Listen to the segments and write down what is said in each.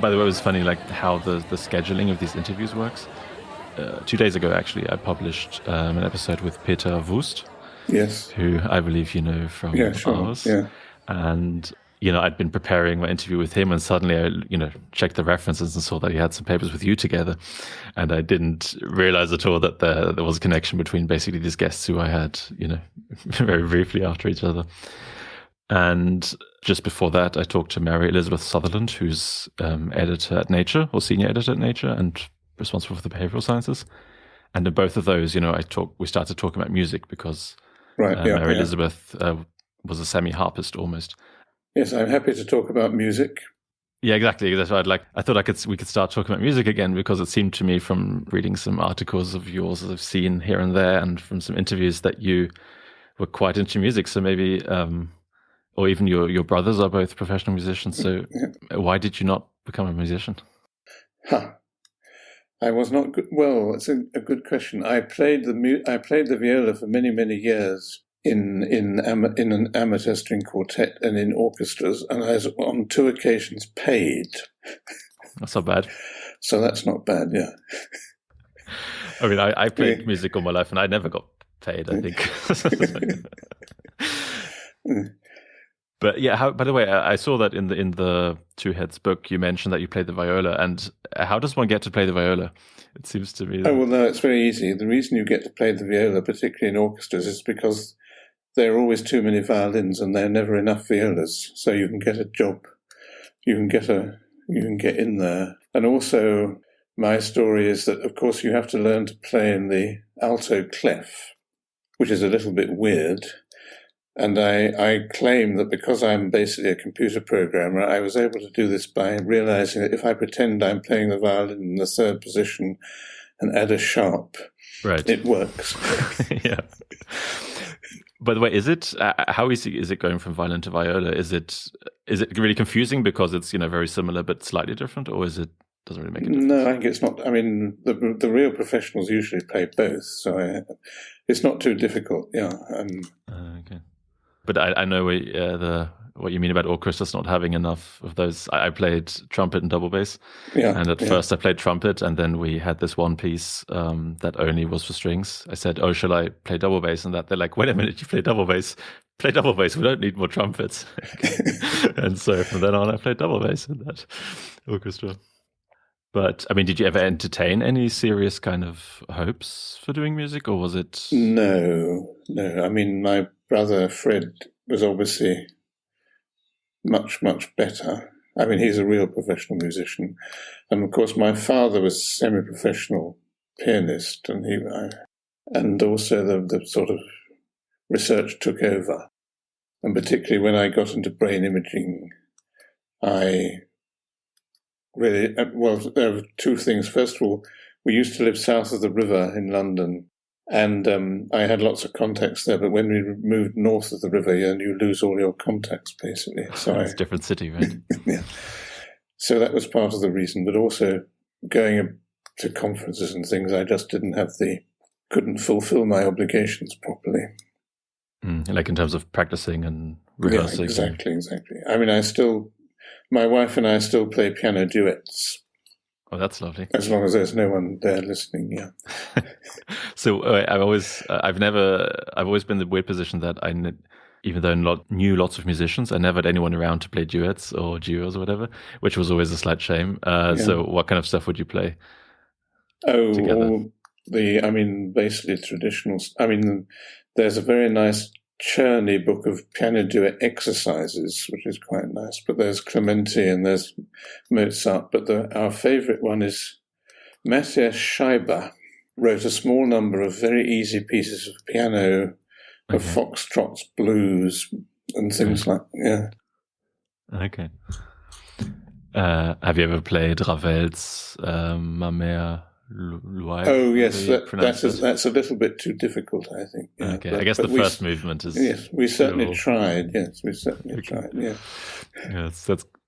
By the way, it was funny, like how the scheduling of these interviews works. 2 days ago, actually, I published an episode with Peter Wust, yes, who I believe you know from ours. Yeah. And I'd been preparing my interview with him, and suddenly I checked the references and saw that he had some papers with you together, and I didn't realize at all that there was a connection between basically these guests who I had very briefly after each other. And just before that, I talked to Mary Elizabeth Sutherland, who's editor at Nature, or senior editor at Nature, and responsible for the behavioral sciences. And in both of those, we started talking about music because Mary Elizabeth was a semi-harpist almost. Yes, I'm happy to talk about music. Yeah, exactly. That's why I thought we could start talking about music again, because it seemed to me from reading some articles of yours that I've seen here and there, and from some interviews, that you were quite into music. So maybe, or even your brothers are both professional musicians. So why did you not become a musician? I was not good. Well, it's a good question. I played the viola for many, many years in an amateur string quartet and in orchestras, and I was on 2 occasions paid. That's not bad. So that's not bad, yeah. I mean, I played music all my life, and I never got paid, I think. But yeah, by the way, I saw that in the Two Heads book, you mentioned that you played the viola. And how does one get to play the viola? It seems to me. Oh, well, no, it's very easy. The reason you get to play the viola, particularly in orchestras, is because there are always too many violins and there are never enough violas. So you can get a job. You can get in there. And also, my story is that, of course, you have to learn to play in the alto clef, which is a little bit weird. And I claim that because I'm basically a computer programmer, I was able to do this by realizing that if I pretend I'm playing the violin in the 3rd position and add a sharp, right, it works. Yeah. By the way, how easy is it going from violin to viola? Is it really confusing because it's very similar but slightly different, or doesn't really make a difference? No, I think it's not. I mean, the real professionals usually play both, so it's not too difficult. Yeah. Okay. But I know what you mean about orchestras not having enough of those. I played trumpet and double bass, and at first I played trumpet, and then we had this one piece that only was for strings. I said, "Oh, shall I play double bass?" And they're like, "Wait a minute, you play double bass? Play double bass. We don't need more trumpets." And so from then on, I played double bass in that orchestra. But I mean, did you ever entertain any serious kind of hopes for doing music, or was it? No. I mean, my brother Fred was obviously much, much better. I mean, he's a real professional musician, and of course, my father was a semi-professional pianist, and also the sort of research took over, and particularly when I got into brain imaging, there were 2 things. First of all, we used to live south of the river in London, and I had lots of contacts there, but when we moved north of the river, you lose all your contacts, basically. So it's a different city, right? Yeah. So that was part of the reason, but also going to conferences and things, I just couldn't fulfill my obligations properly. Like in terms of practicing and rehearsing? Yeah, exactly. I mean, my wife and I still play piano duets. Oh, that's lovely. As long as there's no one there listening, yeah. So I've always been in the weird position that even though I knew lots of musicians, I never had anyone around to play duets or duos or whatever, which was always a slight shame. So what kind of stuff would you play? Together? Basically traditional. I mean, there's a very nice Czerny book of piano duet exercises, which is quite nice. But there's Clementi and there's Mozart. But our favourite one is Matthias Scheiber wrote a small number of very easy pieces of piano, of foxtrots, blues, and things like that. Yeah. Okay. Have you ever played Ravel's Ma Mère Loire? Oh, yes, that's a little bit too difficult, I think. Yeah. Okay, I guess the first movement is... Yes, we certainly tried. Yes, we certainly tried, yeah. Yes,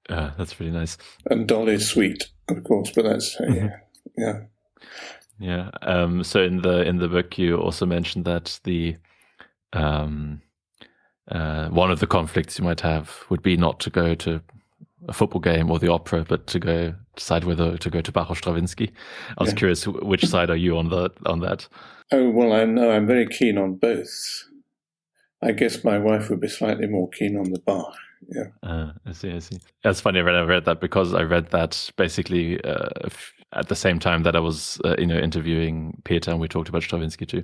that's really nice. And Dolly's Suite, of course, but that's... yeah. Yeah. So in the book, you also mentioned that the one of the conflicts you might have would be not to go to a football game or the opera, but to go decide whether to go to Bach or Stravinsky. I was curious, which side are you on that? Oh, well, I know I'm very keen on both. I guess my wife would be slightly more keen on the Bach. Yeah. I see. That's funny when I read that, because I read that basically at the same time that I was interviewing Peter, and we talked about Stravinsky too.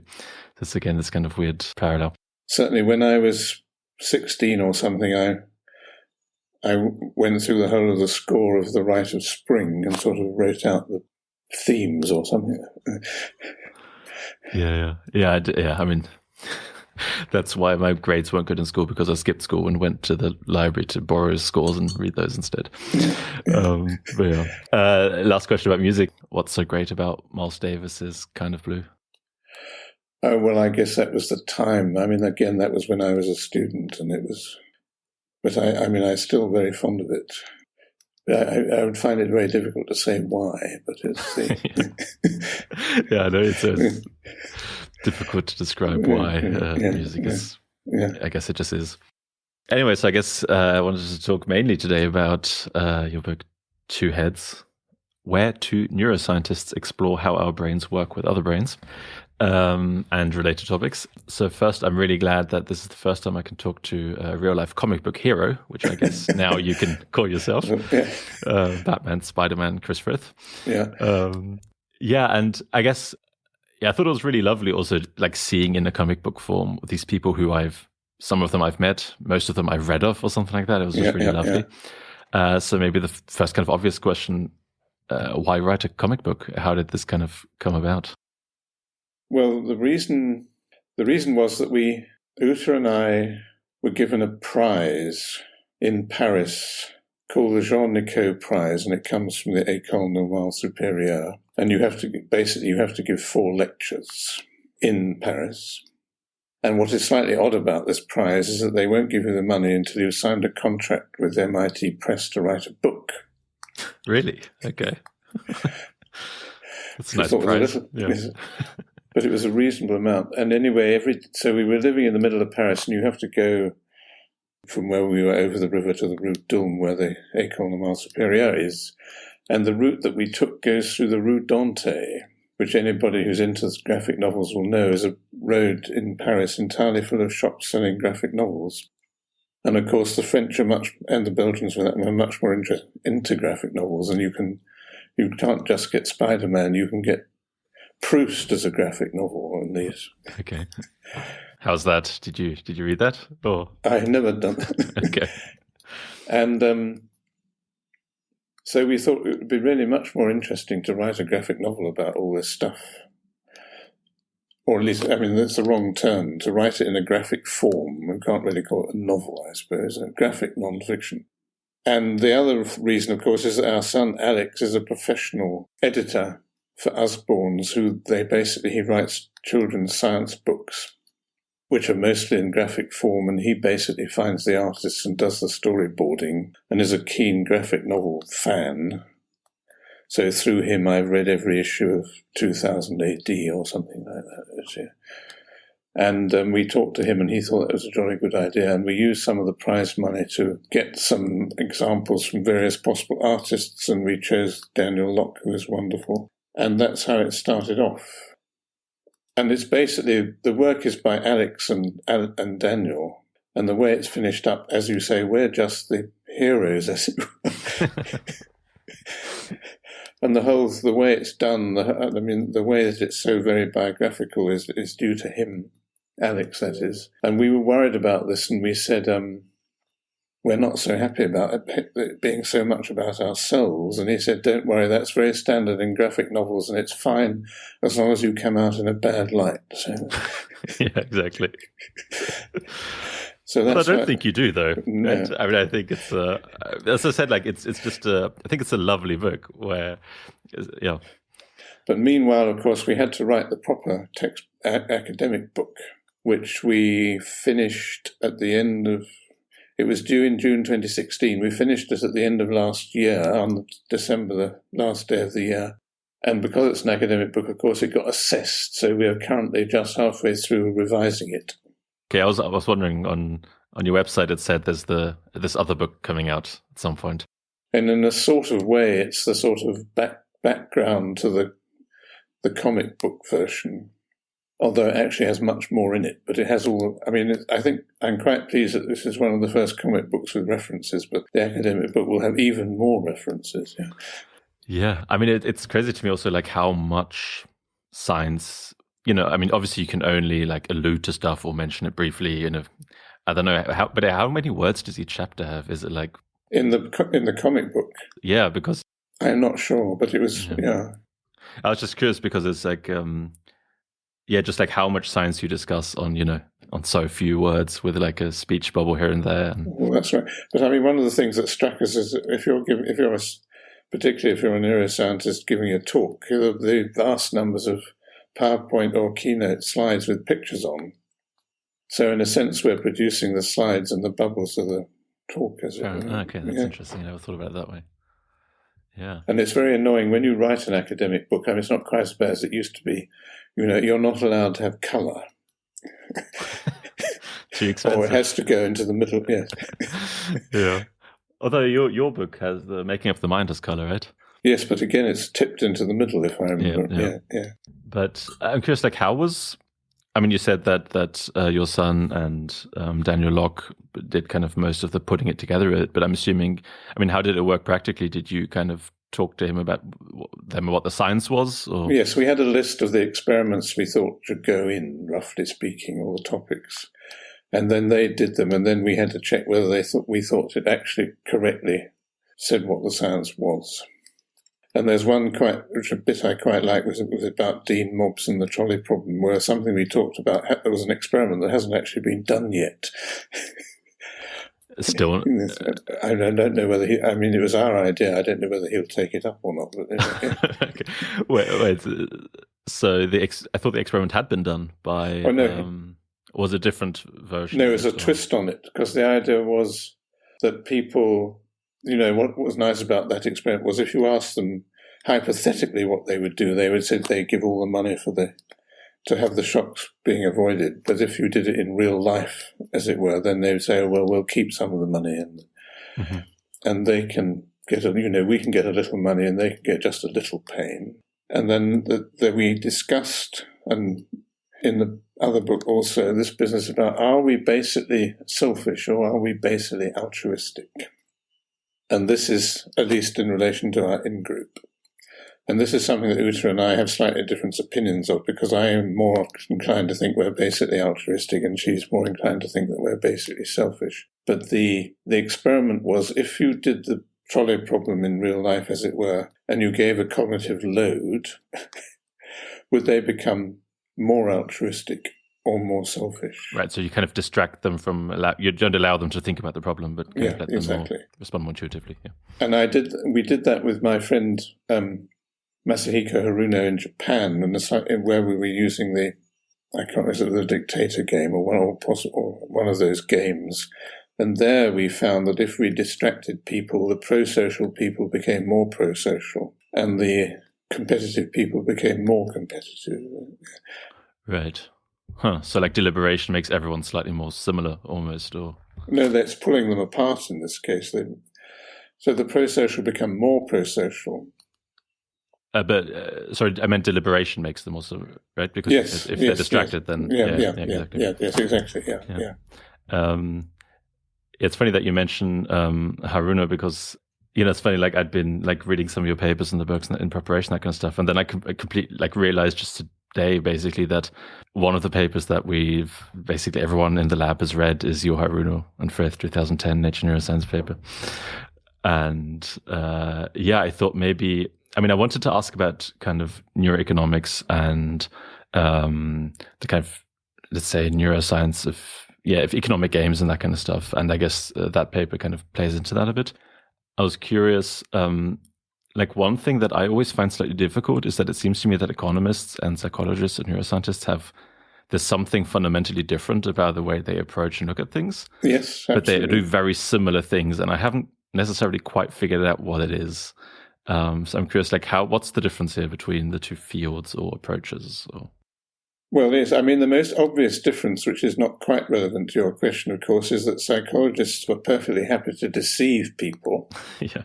This again, this kind of weird parallel. Certainly, when I was 16 or something, I went through the whole of the score of The Rite of Spring and sort of wrote out the themes or something. Yeah. I mean, that's why my grades weren't good in school, because I skipped school and went to the library to borrow scores and read those instead. Last question about music. What's so great about Miles Davis's Kind of Blue? Oh, well, I guess that was the time. I mean, again, that was when I was a student, and it was... But I'm still very fond of it. I would find it very difficult to say why, but it's the... Yeah, I know it's difficult to describe why music is. Yeah. I guess it just is. Anyway, so I guess I wanted to talk mainly today about your book, Two Heads, where two neuroscientists explore how our brains work with other brains. And related topics. So first, I'm really glad that this is the first time I can talk to a real-life comic book hero, which I guess now you can call yourself. Batman, Spider-Man, Chris Frith. Yeah. And I guess, I thought it was really lovely also, like, seeing in a comic book form these people who some of them I've met, most of them I've read of or something like that. It was just really lovely. Yeah. So maybe the first kind of obvious question, why write a comic book? How did this kind of come about? Well, the reason was that Uta and I were given a prize in Paris called the Jean Nicot Prize, and it comes from the École Normale Supérieure. And you have to give 4 lectures in Paris. And what is slightly odd about this prize is that they won't give you the money until you've signed a contract with MIT Press to write a book. Really? Okay. That's a nice prize. But it was a reasonable amount. And anyway, so we were living in the middle of Paris, and you have to go from where we were over the river to the Route d'Ulm, where the École Normale Supérieure is. And the route that we took goes through the Rue Dante, which anybody who's into graphic novels will know is a road in Paris entirely full of shops selling graphic novels. And of course, the French and the Belgians for that are much more into graphic novels. And you can't just get Spider-Man, you can get Proust as a graphic novel in these. Okay. How's that? Did you read that? Or I've never done that. Okay. And so we thought it would be really much more interesting to write a graphic novel about all this stuff. Or at least, that's the wrong term, to write it in a graphic form. We can't really call it a novel, I suppose, a graphic non-fiction. And the other reason, of course, is that our son Alex is a professional editor for Usborne's, he writes children's science books, which are mostly in graphic form, and he basically finds the artists and does the storyboarding and is a keen graphic novel fan. So through him, I've read every issue of 2000 AD or something like that this year. And we talked to him, and he thought that was a jolly good idea. And we used some of the prize money to get some examples from various possible artists, and we chose Daniel Locke, who is wonderful. And that's how it started off. And it's basically, the work is by Alex and Daniel, and the way it's finished up, as you say, we're just the heroes, as it were. And the way it's done, the way that it's so very biographical is due to him, Alex, that is. And we were worried about this, and we said, we're not so happy about it being so much about ourselves. And he said, don't worry, that's very standard in graphic novels, and it's fine as long as you come out in a bad light. So. Yeah, exactly. So that's I don't think you do, though. No. I think it's, as I said, like it's just I think it's a lovely book where, yeah. But meanwhile, of course, we had to write the proper text academic book, which we finished at the end of. It was due in June 2016. We finished it at the end of last year, on December, the last day of the year. And because it's an academic book, of course, it got assessed. So we are currently just halfway through revising it. Okay, I was wondering on your website it said there's this other book coming out at some point. And in a sort of way, it's the sort of background to the comic book version, although it actually has much more in it. But it has all. I mean, I think I'm quite pleased that this is one of the first comic books with references, but the academic book will have even more references. Yeah. Yeah, I mean, it's crazy to me also, like how much science, I mean, obviously you can only like allude to stuff or mention it briefly. I don't know but how many words does each chapter have? Is it like in the comic book? Yeah, because I'm not sure, but it was I was just curious because it's like just like how much science you discuss on on so few words with like a speech bubble here and there. Well, that's right. But I mean, one of the things that struck us is that particularly if you're a neuroscientist giving a talk, the vast numbers of PowerPoint or Keynote slides with pictures on. So in a sense, we're producing the slides and the bubbles of the talk. Okay, that's interesting. I never thought about it that way. Yeah. And it's very annoying when you write an academic book. I mean, it's not quite as bad as it used to be. You're not allowed to have colour. Too expensive. Or it has to go into the middle, yes. Yeah. Although your book has the Making Up the Mind has colour, right? Yes, but again, it's tipped into the middle, if I remember. Yeah. But I'm curious, like, you said that your son and Daniel Locke did kind of most of the putting it together, but I'm assuming, how did it work practically? Did you kind of talk to him about what the science was? Or? Yes, we had a list of the experiments we thought should go in, roughly speaking, all the topics. And then they did them, and then we had to check whether we thought it actually correctly said what the science was. And there's one a bit I quite like was about Dean Mobbs and the trolley problem, where something we talked about, there was an experiment that hasn't actually been done yet. Still, I don't know whether it was our idea. I don't know whether he'll take it up or not. But okay. Wait. So I thought the experiment had been done by. Oh, no. Was a different version? No, it was a twist on it, because the idea was that people, what was nice about that experiment was if you asked them hypothetically what they would do, they would say they'd give all the money to have the shocks being avoided. But if you did it in real life, as it were, then they would say, oh, well, we'll keep some of the money and they can get we can get a little money and they can get just a little pain. And then we discussed, and in the other book also, this business about, are we basically selfish or are we basically altruistic? And this is, at least in relation to our in-group. And this is something that Uta and I have slightly different opinions of, because I am more inclined to think we're basically altruistic and she's more inclined to think that we're basically selfish. But the experiment was, if you did the trolley problem in real life, as it were, and you gave a cognitive load, would they become more altruistic or more selfish? Right, so you kind of distract them from, you don't allow them to think about the problem, but let them exactly. Respond more intuitively. Yeah. And we did that with my friend Masahiko Haruno in Japan, and where we were using the dictator game or one of those games. And there we found that if we distracted people, the pro-social people became more pro-social, and the competitive people became more competitive. Right. So like deliberation makes everyone slightly more similar almost, or? No, that's pulling them apart in this case. So the pro-social become more pro-social. Sorry, I meant deliberation makes them also, right? Because if they're distracted, then... Yes, exactly, yeah. It's funny that you mention Haruno, because it's funny, like I'd been like reading some of your papers and the books in preparation, that kind of stuff, and then I completely like realized just today basically that one of the papers that everyone in the lab has read is your Haruno and Frith 2010 Nature Neuroscience paper. And I thought maybe, I wanted to ask about kind of neuroeconomics and the kind of, let's say, neuroscience of economic games and that kind of stuff. And I guess that paper kind of plays into that a bit. I was curious, like one thing that I always find slightly difficult is that it seems to me that economists and psychologists and neuroscientists there's something fundamentally different about the way they approach and look at things. Yes, absolutely. But they do very similar things, and I haven't necessarily quite figured out what it is. So I'm curious, like what's the difference here between the two fields or approaches? Or? Well, yes. I mean, the most obvious difference, which is not quite relevant to your question, of course, is that psychologists were perfectly happy to deceive people. Yeah.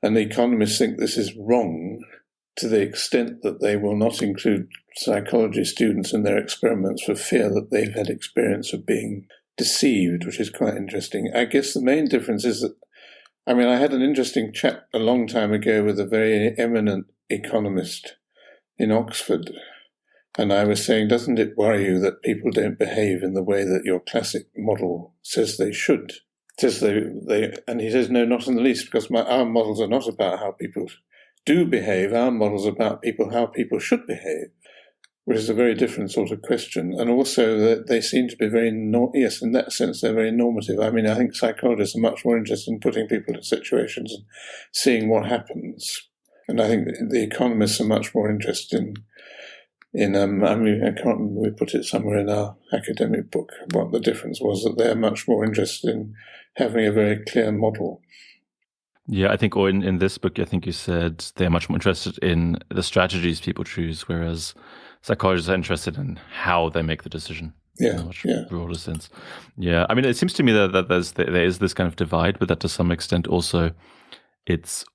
And the economists think this is wrong to the extent that they will not include psychology students in their experiments for fear that they've had experience of being deceived, which is quite interesting. I guess the main difference is that, I mean, I had an interesting chat a long time ago with a very eminent economist in Oxford. And I was saying, doesn't it worry you that people don't behave in the way that your classic model says they should? And he says, no, not in the least, because our models are not about how people do behave. Our models are about how people should behave, which is a very different sort of question. And also that they seem to be yes, in that sense, they're very normative. I mean, I think psychologists are much more interested in putting people in situations and seeing what happens. And I think the economists are much more interested I mean, I can't remember, we put it somewhere in our academic book, what the difference was, that they're much more interested in having a very clear model. Yeah, I think, or in this book, I think you said they're much more interested in the strategies people choose, whereas psychologists are interested in how they make the decision. Yeah, in a much broader sense. Yeah, I mean, it seems to me that there is this kind of divide, but that to some extent also it's,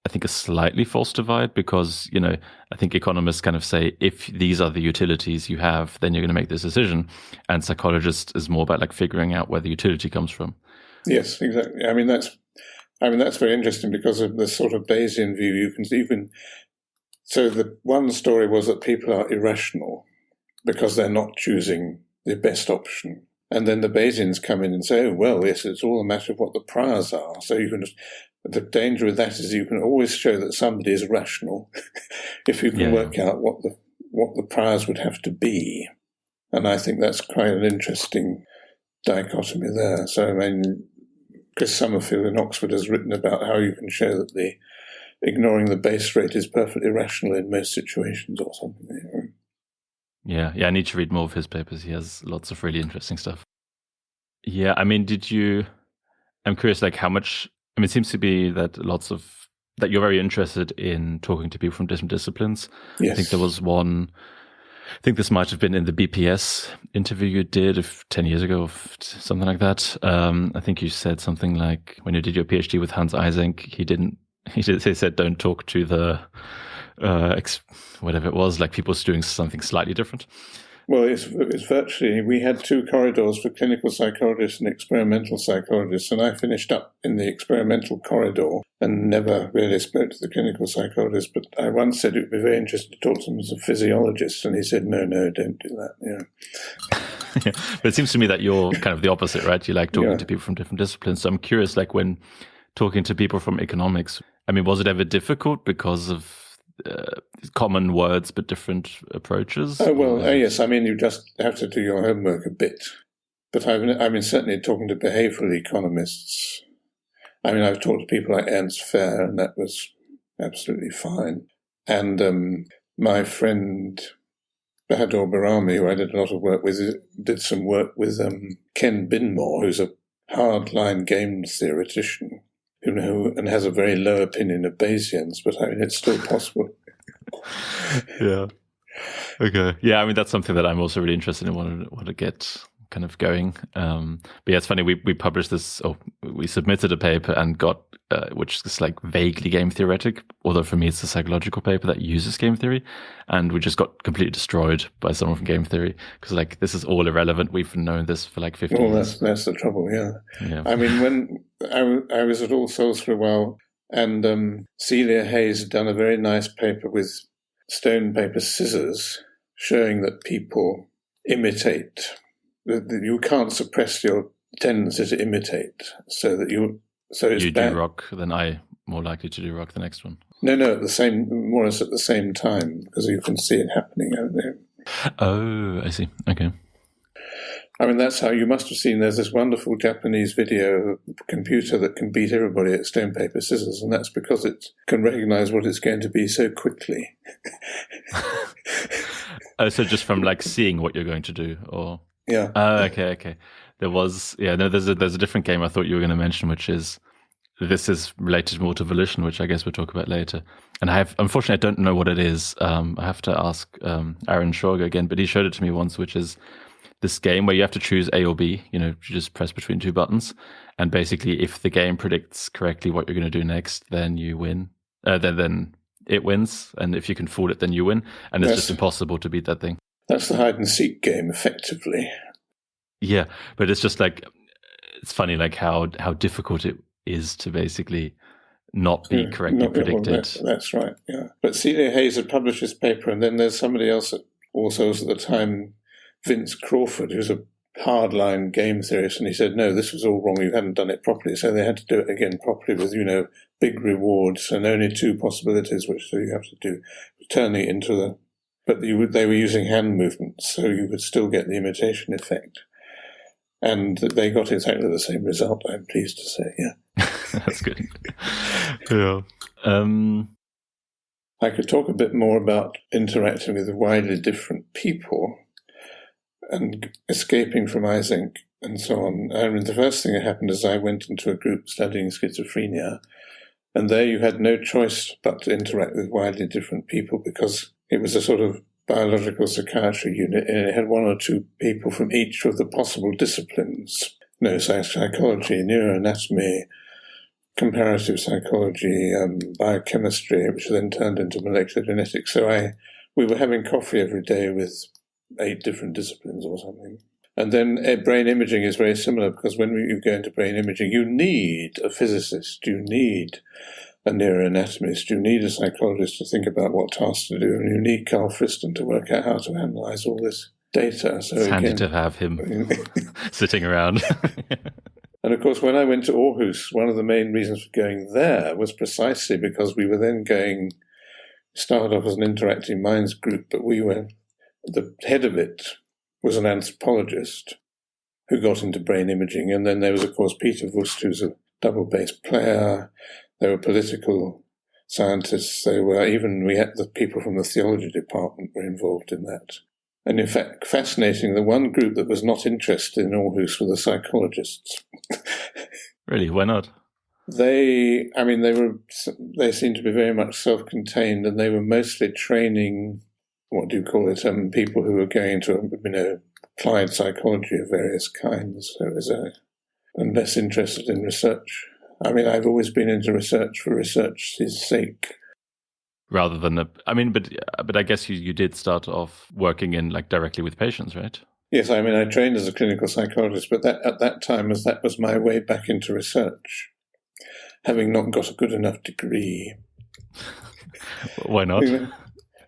I think, a slightly false divide because, I think economists kind of say, if these are the utilities you have, then you're going to make this decision. And psychologists is more about like figuring out where the utility comes from. Yes, exactly. I mean, that's very interesting because of the sort of Bayesian view. So the one story was that people are irrational because they're not choosing the best option. And then the Bayesians come in and say, oh, well, yes, it's all a matter of what the priors are. So the danger with that is you can always show that somebody is rational if you can work out what the priors would have to be. And I think that's quite an interesting dichotomy there. So, I mean, Chris Summerfield in Oxford has written about how you can show that ignoring the base rate is perfectly rational in most situations or something. Yeah, I need to read more of his papers. He has lots of really interesting stuff. Yeah, I mean, I'm curious, like how much, I mean, it seems to be that that you're very interested in talking to people from different disciplines. Yes. I think there was one, I think this might have been in the BPS interview you did 10 years ago, something like that. I think you said something like when you did your PhD with Hans Eysenck, he said don't talk to the, whatever it was, like people doing something slightly different. Well, it's virtually, we had two corridors for clinical psychologists and experimental psychologists, and I finished up in the experimental corridor and never really spoke to the clinical psychologist, but I once said it would be very interesting to talk to him as a physiologist, and he said, no, don't do that. Yeah. But it seems to me that you're kind of the opposite, right? You like talking to people from different disciplines. So I'm curious, like when talking to people from economics, I mean, was it ever difficult because of common words but different approaches? Oh, well, yes. I mean, you just have to do your homework a bit. But I mean, certainly talking to behavioral economists, I mean, I've talked to people like Ernst Fair, and that was absolutely fine. And my friend Bahadur Barami, who I did a lot of work with, did some work with Ken Binmore, who's a hardline game theoretician, and has a very low opinion of Bayesians, but I mean, it's still possible. Yeah. Okay. Yeah, I mean, that's something that I'm also really interested in, want to get kind of going. But yeah, it's funny, we published this, we submitted a paper and got, which is like vaguely game theoretic, although for me it's a psychological paper that uses game theory, and we just got completely destroyed by someone from game theory, because like, this is all irrelevant, we've known this for like 50 years. Well, that's the trouble, yeah. I mean, when I was at All Souls for a while, and Celia Hayes had done a very nice paper with stone, paper, scissors, showing that people imitate. You can't suppress your tendency to imitate, so it's you bad. Do rock, then I more likely to do rock the next one. No, more or less at the same time, because you can see it happening out there. Oh, I see. Okay. I mean, that's how you must have seen. There's this wonderful Japanese video of a computer that can beat everybody at stone, paper, scissors, and that's because it can recognize what it's going to be so quickly. So just from like seeing what you're going to do, or yeah. Okay. There was there's a different game I thought you were going to mention, which is this is related more to volition, which I guess we'll talk about later. And unfortunately, I don't know what it is. I have to ask Aaron Schorger again, but he showed it to me once, which is this game where you have to choose A or B. You just press between two buttons. And basically, if the game predicts correctly what you're going to do next, then you win. Then it wins. And if you can fool it, then you win. And it's just impossible to beat that thing. That's the hide and seek game, effectively. Yeah, but it's just like, it's funny, like how difficult it is to basically not be correctly predicted. Well, that's right, yeah. But Celia Hayes had published this paper, and then there's somebody else that also was at the time, Vince Crawford, who's a hardline game theorist, and he said, no, this was all wrong, you hadn't done it properly. So they had to do it again properly with, big rewards and only two possibilities, which you have to do, turning it into the... But they were using hand movements, so you could still get the imitation effect. And they got exactly the same result, I'm pleased to say, yeah. That's good. Yeah. I could talk a bit more about interacting with widely different people and escaping from Eysenck and so on. I mean, the first thing that happened is I went into a group studying schizophrenia, and there you had no choice but to interact with widely different people because it was a sort of biological psychiatry unit, and it had one or two people from each of the possible disciplines: psychology, neuroanatomy, comparative psychology, biochemistry, which then turned into molecular genetics. So we were having coffee every day with 8 different disciplines or something. And then brain imaging is very similar, because when you go into brain imaging, you need a physicist, you need a neuroanatomist, you need a psychologist to think about what tasks to do, and you need Carl Friston to work out how to analyze all this data. So it's handy to have him sitting around. And of course, when I went to Aarhus, one of the main reasons for going there was precisely because we were then started off as an interacting minds group, but the head of it was an anthropologist who got into brain imaging. And then there was, of course, Peter Wust, who's a double bass player. There were political scientists. We had the people from the theology department were involved in that. And in fact, fascinating, the one group that was not interested in Aarhus were the psychologists. Really? Why not? They seemed to be very much self-contained, and they were mostly training, people who were going into, applied psychology of various kinds. So it was and less interested in research. I mean, I've always been into research for research's sake. Rather than but I guess you did start off working in directly with patients, right? Yes, I mean, I trained as a clinical psychologist, but at that time, that was my way back into research, having not got a good enough degree. Why not?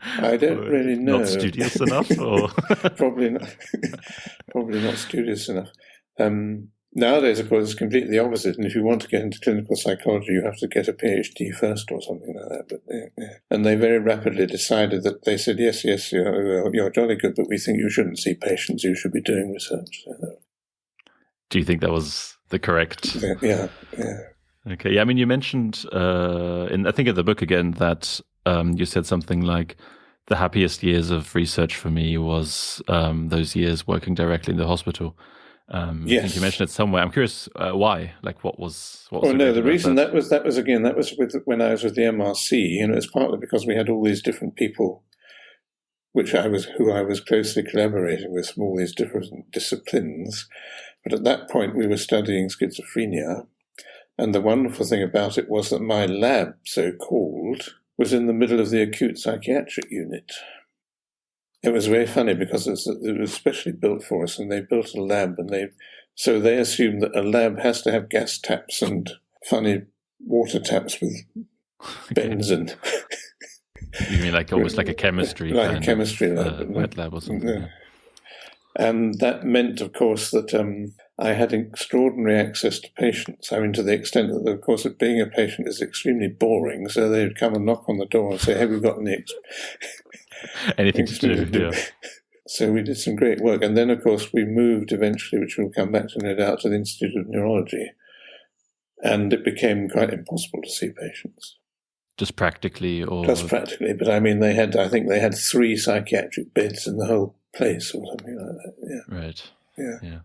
I don't really know. Not studious enough, or probably not studious enough. Nowadays, of course, it's completely the opposite. And if you want to get into clinical psychology, you have to get a PhD first or something like that. But and they very rapidly decided that they said, yes, you're jolly good, but we think you shouldn't see patients. You should be doing research. Do you think that was the correct? Yeah. Okay. Yeah. I mean, you mentioned I think in the book again that you said something like, the happiest years of research for me was those years working directly in the hospital. Yes. I think you mentioned it somewhere. I'm curious why. What was? The reason that was when I was with the MRC. It's partly because we had all these different people, who I was closely collaborating with from all these different disciplines. But at that point, we were studying schizophrenia, and the wonderful thing about it was that my lab, so called, was in the middle of the acute psychiatric unit. It was very funny because it was specially built for us, and they built a lab, and they assumed that a lab has to have gas taps and funny water taps with benzene. You mean almost like a chemistry, a chemistry lab, wet lab or something? Yeah. And that meant, of course, that I had extraordinary access to patients. I mean, to the extent that, of course, being a patient is extremely boring. So they'd come and knock on the door and say, "Have you got anything to do?" Yeah. So we did some great work. And then, of course, we moved eventually, which we'll come back to no doubt, to the Institute of Neurology. And it became quite impossible to see patients. Just practically? Just practically. But I mean, I think they had 3 psychiatric beds in the whole place or something like that. Yeah. Right. Yeah.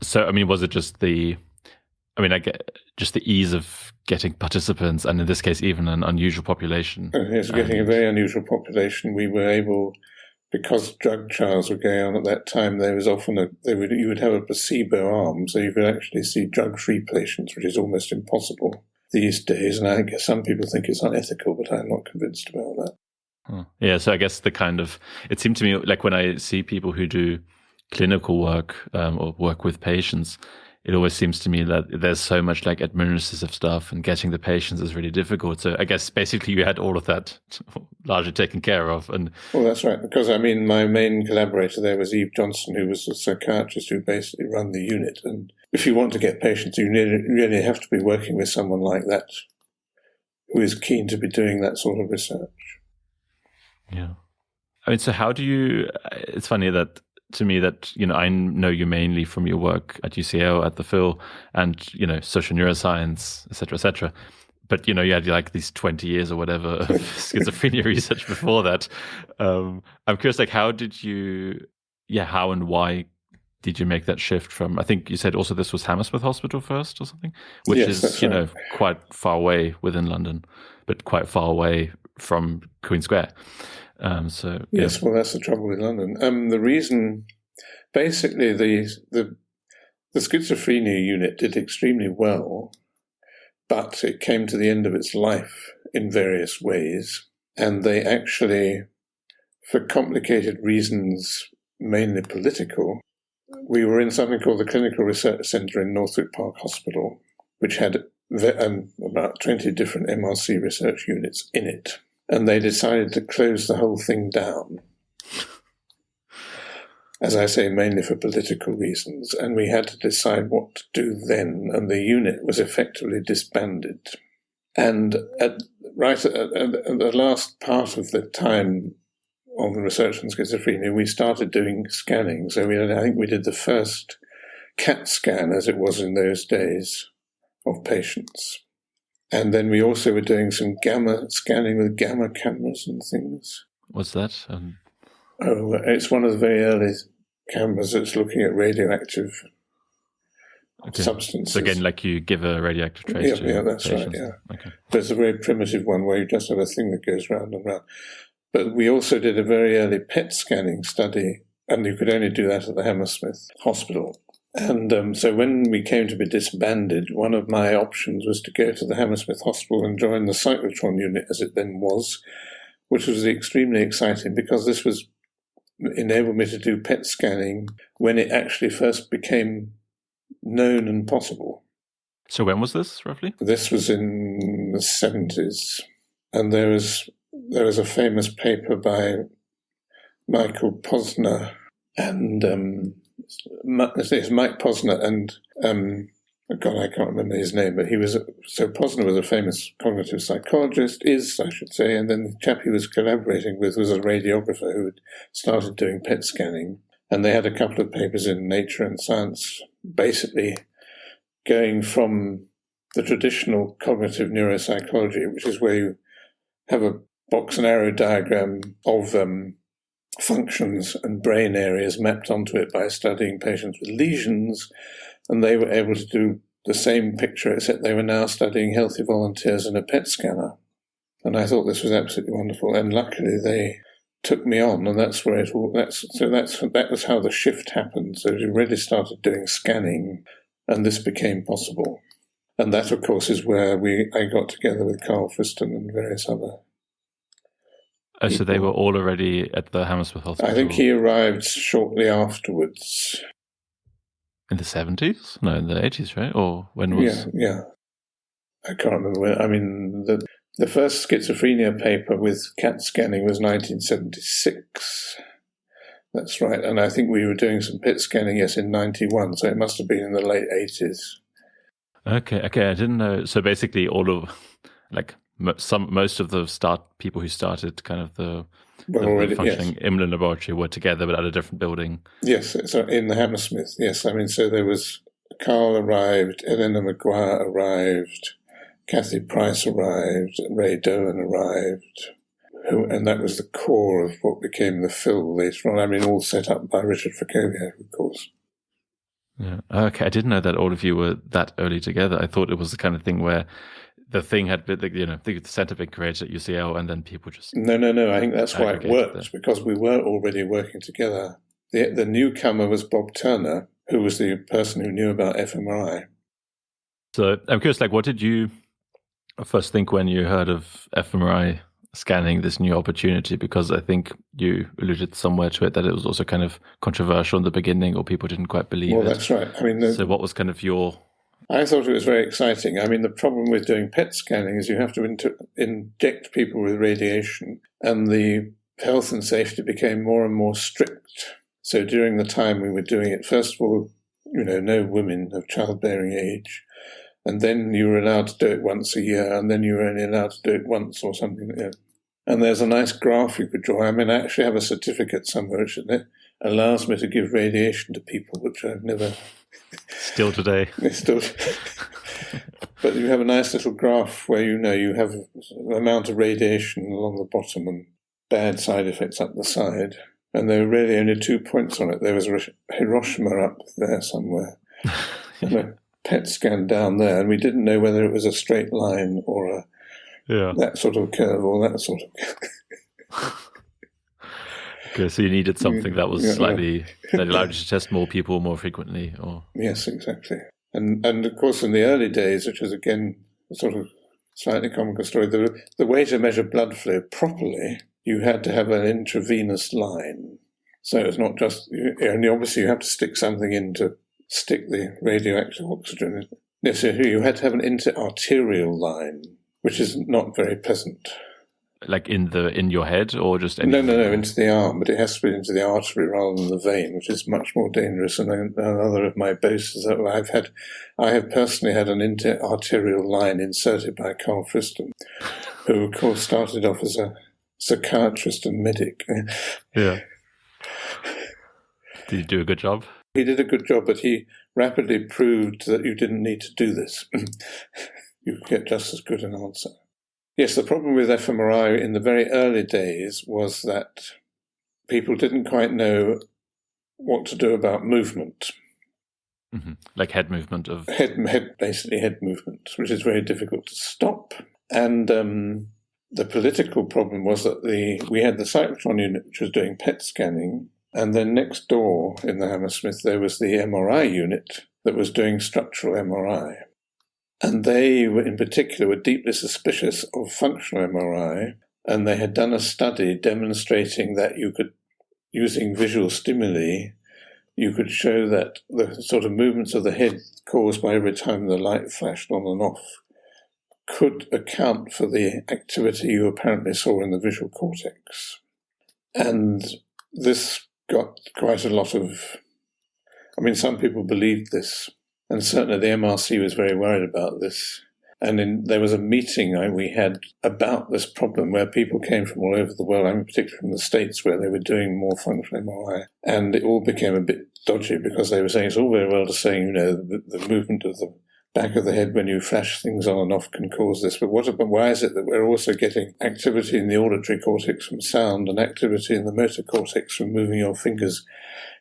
So, I mean, was it just the ease of getting participants, and in this case, even an unusual population. Yes, getting a very unusual population. We were able, because drug trials were going on at that time, there was often you would have a placebo arm, so you could actually see drug-free patients, which is almost impossible these days. And I guess some people think it's unethical, but I'm not convinced about that. Yeah, so I guess it seemed to me like when I see people who do clinical work or work with patients, it always seems to me that there's so much like administrative stuff, and getting the patients is really difficult. So I guess basically you had all of that largely taken care of. And well, that's right, because my main collaborator there was Eve Johnson, who was a psychiatrist who basically run the unit. And if you want to get patients, you really have to be working with someone like that who is keen to be doing that sort of research. Yeah. I mean, so how do you, it's funny that to me that, I know you mainly from your work at UCL, at the FIL, and, social neuroscience, et cetera, but, you had like these 20 years or whatever of schizophrenia research before that. I'm curious, like, how and why did you make that shift from, I think you said also this was Hammersmith Hospital first or something, which is, right, quite far away within London, but quite far away from Queen Square. Yes, well, that's the trouble with London. The reason, basically, the schizophrenia unit did extremely well, but it came to the end of its life in various ways, and they actually, for complicated reasons, mainly political, we were in something called the Clinical Research Centre in Northwick Park Hospital, which had about 20 different MRC research units in it. And they decided to close the whole thing down, as I say, mainly for political reasons. And we had to decide what to do then, and the unit was effectively disbanded. And at the last part of the time on the research on schizophrenia, we started doing scanning. So I think we did the first CAT scan, as it was in those days, of patients. And then we also were doing some gamma scanning with gamma cameras and things. What's that? It's one of the very early cameras that's looking at radioactive substances. So again, like you give a radioactive trace to that's patients. right, yeah. Okay. But it's a very primitive one where you just have a thing that goes round and round. But we also did a very early PET scanning study, and you could only do that at the Hammersmith Hospital. And so when we came to be disbanded, one of my options was to go to the Hammersmith Hospital and join the cyclotron unit, as it then was, which was extremely exciting because this enabled me to do PET scanning when it actually first became known and possible. So when was this, roughly? This was in the 70s. And there was a famous paper by Michael Posner and... it's Mike Posner and I can't remember his name, but Posner was a famous cognitive psychologist, I should say, and then the chap he was collaborating with was a radiographer who had started doing PET scanning, and they had a couple of papers in Nature and Science, basically going from the traditional cognitive neuropsychology, which is where you have a box and arrow diagram of functions and brain areas mapped onto it by studying patients with lesions, and they were able to do the same picture, except they were now studying healthy volunteers in a PET scanner. And I thought this was absolutely wonderful, and luckily they took me on, and that's where that was how the shift happened. So we really started doing scanning, and this became possible. And that, of course, is where I got together with Carl Friston and various other people. So they were all already at the Hammersmith Hospital? I think he arrived shortly afterwards. In the 70s? No, in the 80s, right? Or when was... Yeah. I can't remember when. I mean, the first schizophrenia paper with CAT scanning was 1976. That's right. And I think we were doing some PET scanning, in 91. So it must have been in the late 80s. Okay, I didn't know. So basically all of, most of the people who started kind of the functioning Imlin laboratory were together but at a different building. Yes, so in the Hammersmith, yes. I mean, so there was Carl arrived, Eleanor Maguire arrived, Kathy Price arrived, Ray Doan arrived, and that was the core of what became the FIL later on. I mean, all set up by Richard Frickovia, of course. Yeah. Okay, I didn't know that all of you were that early together. I thought it was the kind of thing where the thing had been, the center had been created at UCL, and then people just No. I think that's why it worked, because we were already working together. The newcomer was Bob Turner, who was the person who knew about fMRI. So I'm curious, what did you first think when you heard of fMRI scanning, this new opportunity? Because I think you alluded somewhere to it that it was also kind of controversial in the beginning, or people didn't quite believe it. Well, that's right. So what was kind of your... I thought it was very exciting. The problem with doing PET scanning is you have to inject people with radiation, and the health and safety became more and more strict. So during the time we were doing it, first of all, no women of childbearing age, and then you were allowed to do it once a year, and then you were only allowed to do it once or something. And there's a nice graph you could draw. I actually have a certificate somewhere which allows me to give radiation to people, which I've never... Still today. But you have a nice little graph where you have an amount of radiation along the bottom and bad side effects up the side. And there were really only 2 points on it. There was Hiroshima up there somewhere, and a PET scan down there, and we didn't know whether it was a straight line or that sort of curve or that sort of curve. Okay, so you needed something that was that allowed you to test more people more frequently, or... Yes, exactly. And of course, in the early days, which is again a sort of slightly comical story, the way to measure blood flow properly, you had to have an intravenous line. So it's not just, and obviously you have to stick something in to stick the radioactive oxygen in. So you had to have an interarterial line, which is not very pleasant. Like in your head, or just anything? No, into the arm, but it has to be into the artery rather than the vein, which is much more dangerous. And another of my boasts is that I have personally had an interarterial line inserted by Carl Friston, who of course started off as a psychiatrist and medic. Yeah. Did he do a good job? He did a good job, but he rapidly proved that you didn't need to do this. You could get just as good an answer. Yes, the problem with fMRI in the very early days was that people didn't quite know what to do about movement. Mm-hmm. Like head movement of... Basically head movement, which is very difficult to stop. And the political problem was that we had the cyclotron unit, which was doing PET scanning, and then next door in the Hammersmith there was the MRI unit that was doing structural MRI. And they, in particular, were deeply suspicious of functional MRI, and they had done a study demonstrating that you could, using visual stimuli, you could show that the sort of movements of the head caused by every time the light flashed on and off could account for the activity you apparently saw in the visual cortex. And this got quite a lot of... some people believed this. And certainly the MRC was very worried about this. And there was a meeting we had about this problem where people came from all over the world, particularly from the States, where they were doing more functional MRI. And it all became a bit dodgy because they were saying it's all very well to saying, the movement of the back of the head when you flash things on and off can cause this. But why is it that we're also getting activity in the auditory cortex from sound and activity in the motor cortex from moving your fingers?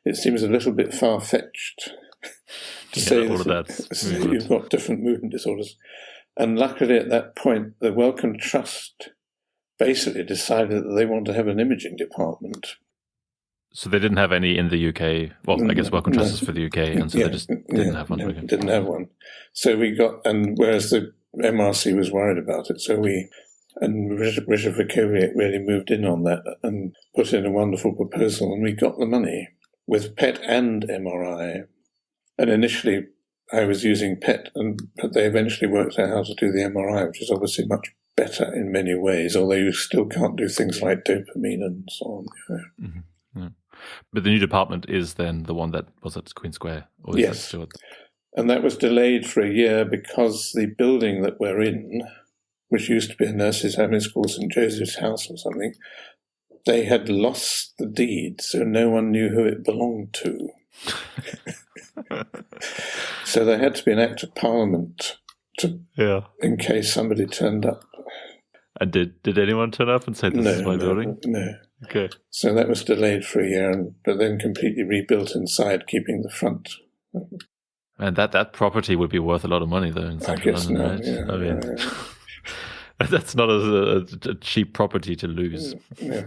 It seems a little bit far-fetched to say that you've got different movement disorders. And luckily at that point, the Wellcome Trust basically decided that they want to have an imaging department. So they didn't have any in the UK. Well, I guess Wellcome Trust is for the UK, and so they just didn't have one. Didn't have one. So we got, and whereas the MRC was worried about it, Richard Vicovic really moved in on that and put in a wonderful proposal, and we got the money with PET and MRI. And initially, I was using PET, but they eventually worked out how to do the MRI, which is obviously much better in many ways, although you still can't do things like dopamine and so on. Mm-hmm. Yeah. But the new department is then the one that was at Queen Square? Or is yes. That still at... And that was delayed for a year because the building that we're in, which used to be a nurse's home, is called St. Joseph's House or something, they had lost the deed, so no one knew who it belonged to. So there had to be an act of parliament in case somebody turned up. And did anyone turn up and say this is my building? No. Okay. So that was delayed for a year, but then completely rebuilt inside, keeping the front. And that property would be worth a lot of money, though, in Central London, right? That's not a cheap property to lose. Yeah.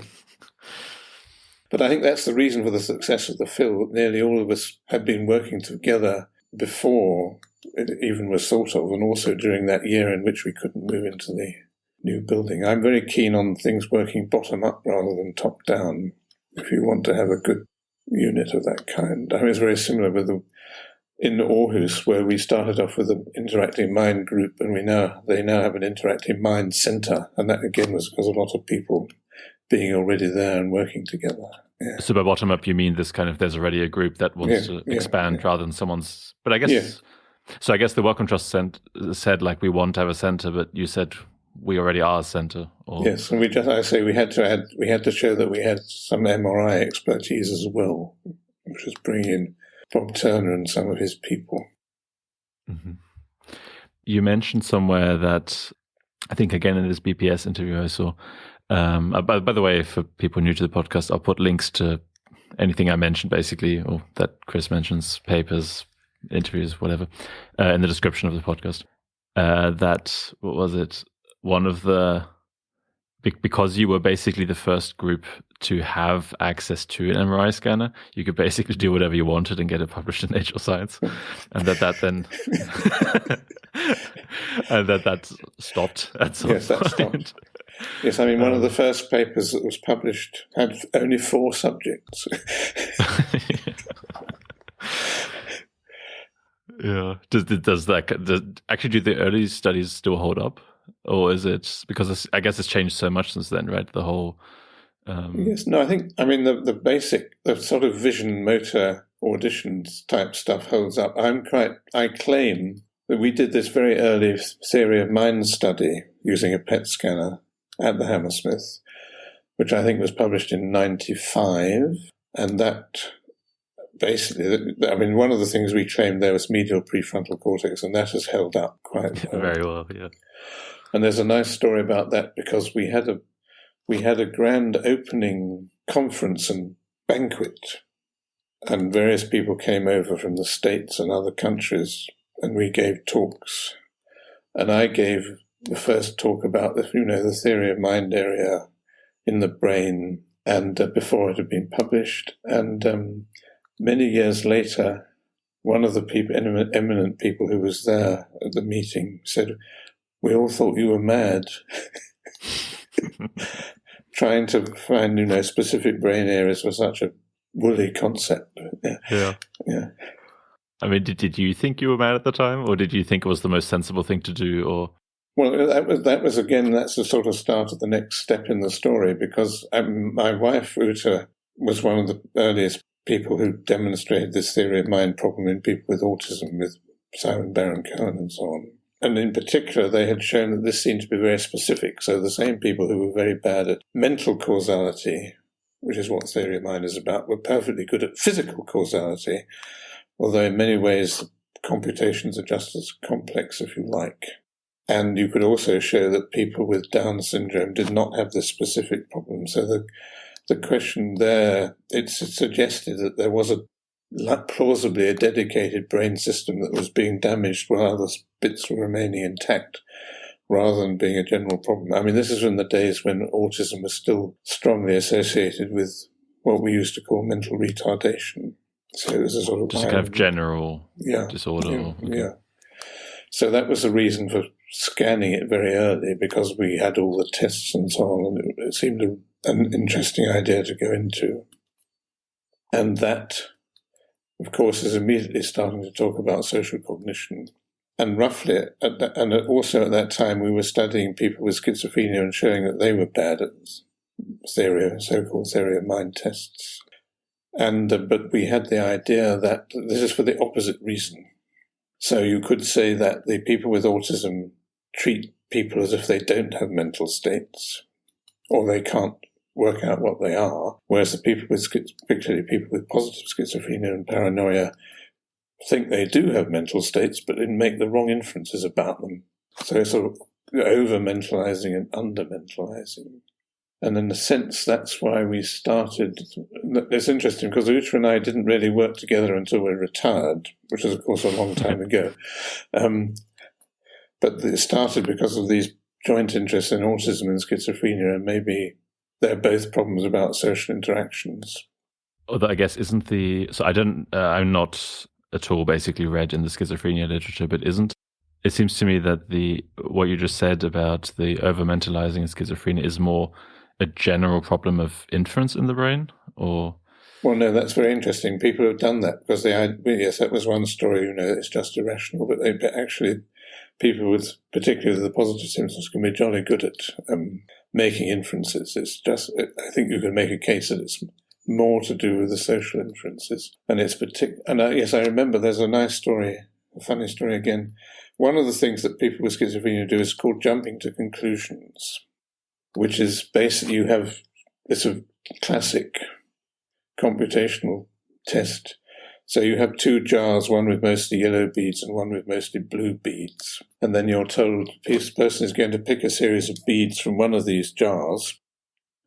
But I think that's the reason for the success of the FIL. Nearly all of us had been working together before it even was thought of, and also during that year in which we couldn't move into the new building. I'm very keen on things working bottom up rather than top down, if you want to have a good unit of that kind. I mean, it's very similar with in Aarhus, where we started off with an interacting mind group, and they now have an interacting mind centre, and that again was because a lot of people being already there and working together. Yeah. So by bottom up, you mean this kind of, there's already a group that wants to expand rather than someone's, but I guess, so I guess the Wellcome Trust said like, we want to have a centre, but you said we already are a centre. Or... Yes, and we had to show that we had some MRI expertise as well, which was bringing in Bob Turner and some of his people. Mm-hmm. You mentioned somewhere that, I think again in this BPS interview I saw, by the way, for people new to the podcast, I'll put links to anything I mentioned basically, or that Chris mentions, papers, interviews, whatever, in the description of the podcast. That, what was it? One of the, because you were basically the first group to have access to an MRI scanner, you could basically do whatever you wanted and get it published in Nature Science. And that then, and that stopped at some point. That stopped. Yes, I mean, one of the first papers that was published had only 4 subjects. Yeah. Does actually, do the early studies still hold up? Or is it, because I guess it's changed so much since then, right? The whole... Yes, no, the basic, the sort of vision, motor, auditions type stuff holds up. I claim that we did this very early theory of mind study using a PET scanner at the Hammersmith, which I think was published in 1995, and that basically, one of the things we claimed there was medial prefrontal cortex, and that has held up quite well. Very well, yeah. And there's a nice story about that, because we had a grand opening conference and banquet, and various people came over from the States and other countries, and we gave talks. And I gave the first talk about the theory of mind area in the brain, and before it had been published. And many years later, one of the people, eminent people who was there at the meeting said, "We all thought you were mad." Trying to find, specific brain areas was such a woolly concept. Yeah. I mean, did you think you were mad at the time, or did you think it was the most sensible thing to do? Or well, that was again, that's the sort of start of the next step in the story, because my wife Uta was one of the earliest people who demonstrated this theory of mind problem in people with autism, with Simon Baron-Cohen and so on. And in particular, they had shown that this seemed to be very specific. So the same people who were very bad at mental causality, which is what theory of mind is about, were perfectly good at physical causality, although in many ways computations are just as complex, if you like. And you could also show that people with Down syndrome did not have this specific problem. So the question there, it suggested that there was plausibly a dedicated brain system that was being damaged while other bits were remaining intact, rather than being a general problem. I mean, this is in the days when autism was still strongly associated with what we used to call mental retardation. So it was a sort of just kind of general disorder. Yeah. So that was the reason for scanning it very early, because we had all the tests and so on, and it seemed an interesting idea to go into. And that, of course, is immediately starting to talk about social cognition. And roughly, also at that time, we were studying people with schizophrenia and showing that they were bad at so-called theory of mind tests. But we had the idea that this is for the opposite reason. So you could say that the people with autism treat people as if they don't have mental states, or they can't work out what they are, whereas the people particularly people with positive schizophrenia and paranoia, think they do have mental states, but they make the wrong inferences about them. So it's sort of over-mentalizing and under-mentalizing. And in a sense, that's why we started. It's interesting because Uta and I didn't really work together until we retired, which is, of course, a long time ago. But it started because of these joint interest in autism and schizophrenia, and maybe they're both problems about social interactions. Although I guess isn't I'm not at all basically read in the schizophrenia literature, but it seems to me that what you just said about the over-mentalizing in schizophrenia is more a general problem of inference in the brain, or? Well, no, that's very interesting. People have done that because yes, that was one story, it's just irrational, but actually people with particularly the positive symptoms can be jolly good at making inferences. I think you can make a case that it's more to do with the social inferences. And yes, I remember there's a nice story, a funny story again. One of the things that people with schizophrenia do is called jumping to conclusions, which is basically you have this classic computational test. So you have two jars, one with mostly yellow beads and one with mostly blue beads. And then you're told this person is going to pick a series of beads from one of these jars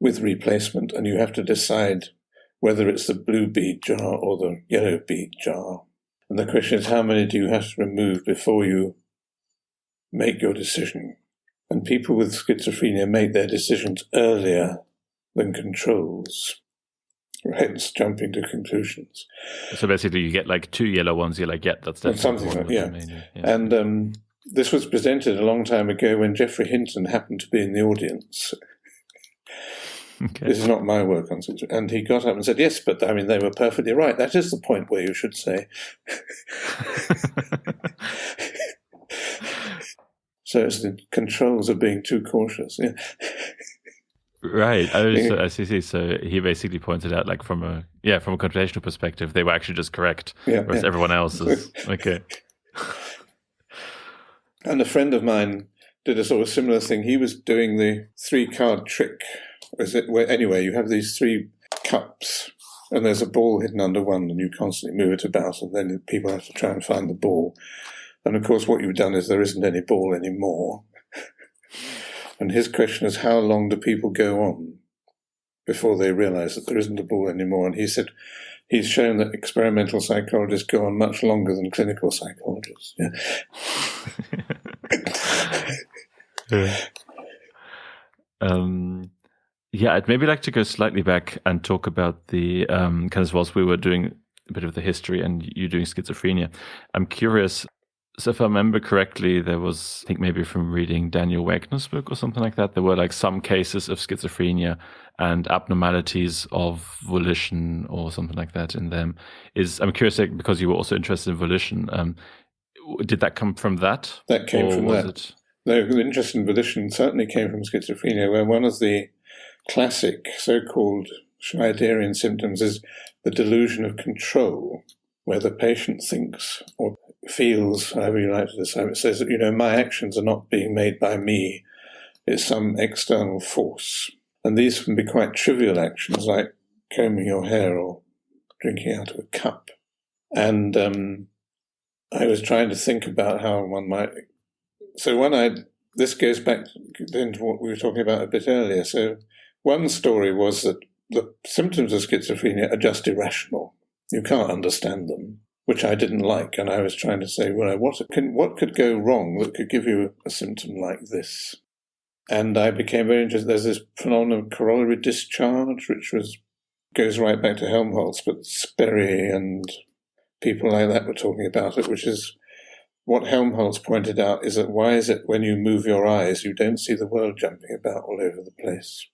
with replacement, and you have to decide whether it's the blue bead jar or the yellow bead jar. And the question is, how many do you have to remove before you make your decision? And people with schizophrenia make their decisions earlier than controls. Hence, jumping to conclusions. So basically, you get like two yellow ones. You're like, yeah, that's definitely something like yeah. And this was presented a long time ago when Geoffrey Hinton happened to be in the audience. Okay. This is not my work on schizophrenia. And he got up and said, "Yes, but they were perfectly right. That is the point where you should say." So it's the controls of being too cautious. Yeah. Right. I see. So he basically pointed out, like from a computational perspective, they were actually just correct, whereas everyone else is okay. And a friend of mine did a sort of similar thing. He was doing the 3-card trick. Anyway, you have these 3 cups, and there's a ball hidden under one, and you constantly move it about, and then people have to try and find the ball. And of course, what you've done is there isn't any ball anymore. And his question is, how long do people go on before they realize that there isn't a ball anymore? And he said he's shown that experimental psychologists go on much longer than clinical psychologists. I'd maybe like to go slightly back and talk about the kind of whilst we were doing a bit of the history and you doing schizophrenia. I'm curious. So if I remember correctly, there was, I think maybe from reading Daniel Wegner's book or something like that, there were like some cases of schizophrenia and abnormalities of volition or something like that in them. I'm curious, because you were also interested in volition, did that come from that? That came from that. No, the interest in volition certainly came from schizophrenia, where one of the classic so-called Schneiderian symptoms is the delusion of control, where the patient thinks or feels, however you like to describe it, says that, my actions are not being made by me, it's some external force. And these can be quite trivial actions, like combing your hair or drinking out of a cup. And I was trying to think about how one might... So this goes back then to what we were talking about a bit earlier. So one story was that the symptoms of schizophrenia are just irrational. You can't understand them, which I didn't like. And I was trying to say, well, what could go wrong that could give you a symptom like this? And I became very interested. There's this phenomenon of corollary discharge, which goes right back to Helmholtz, but Sperry and people like that were talking about it, which is what Helmholtz pointed out is that why is it when you move your eyes, you don't see the world jumping about all over the place?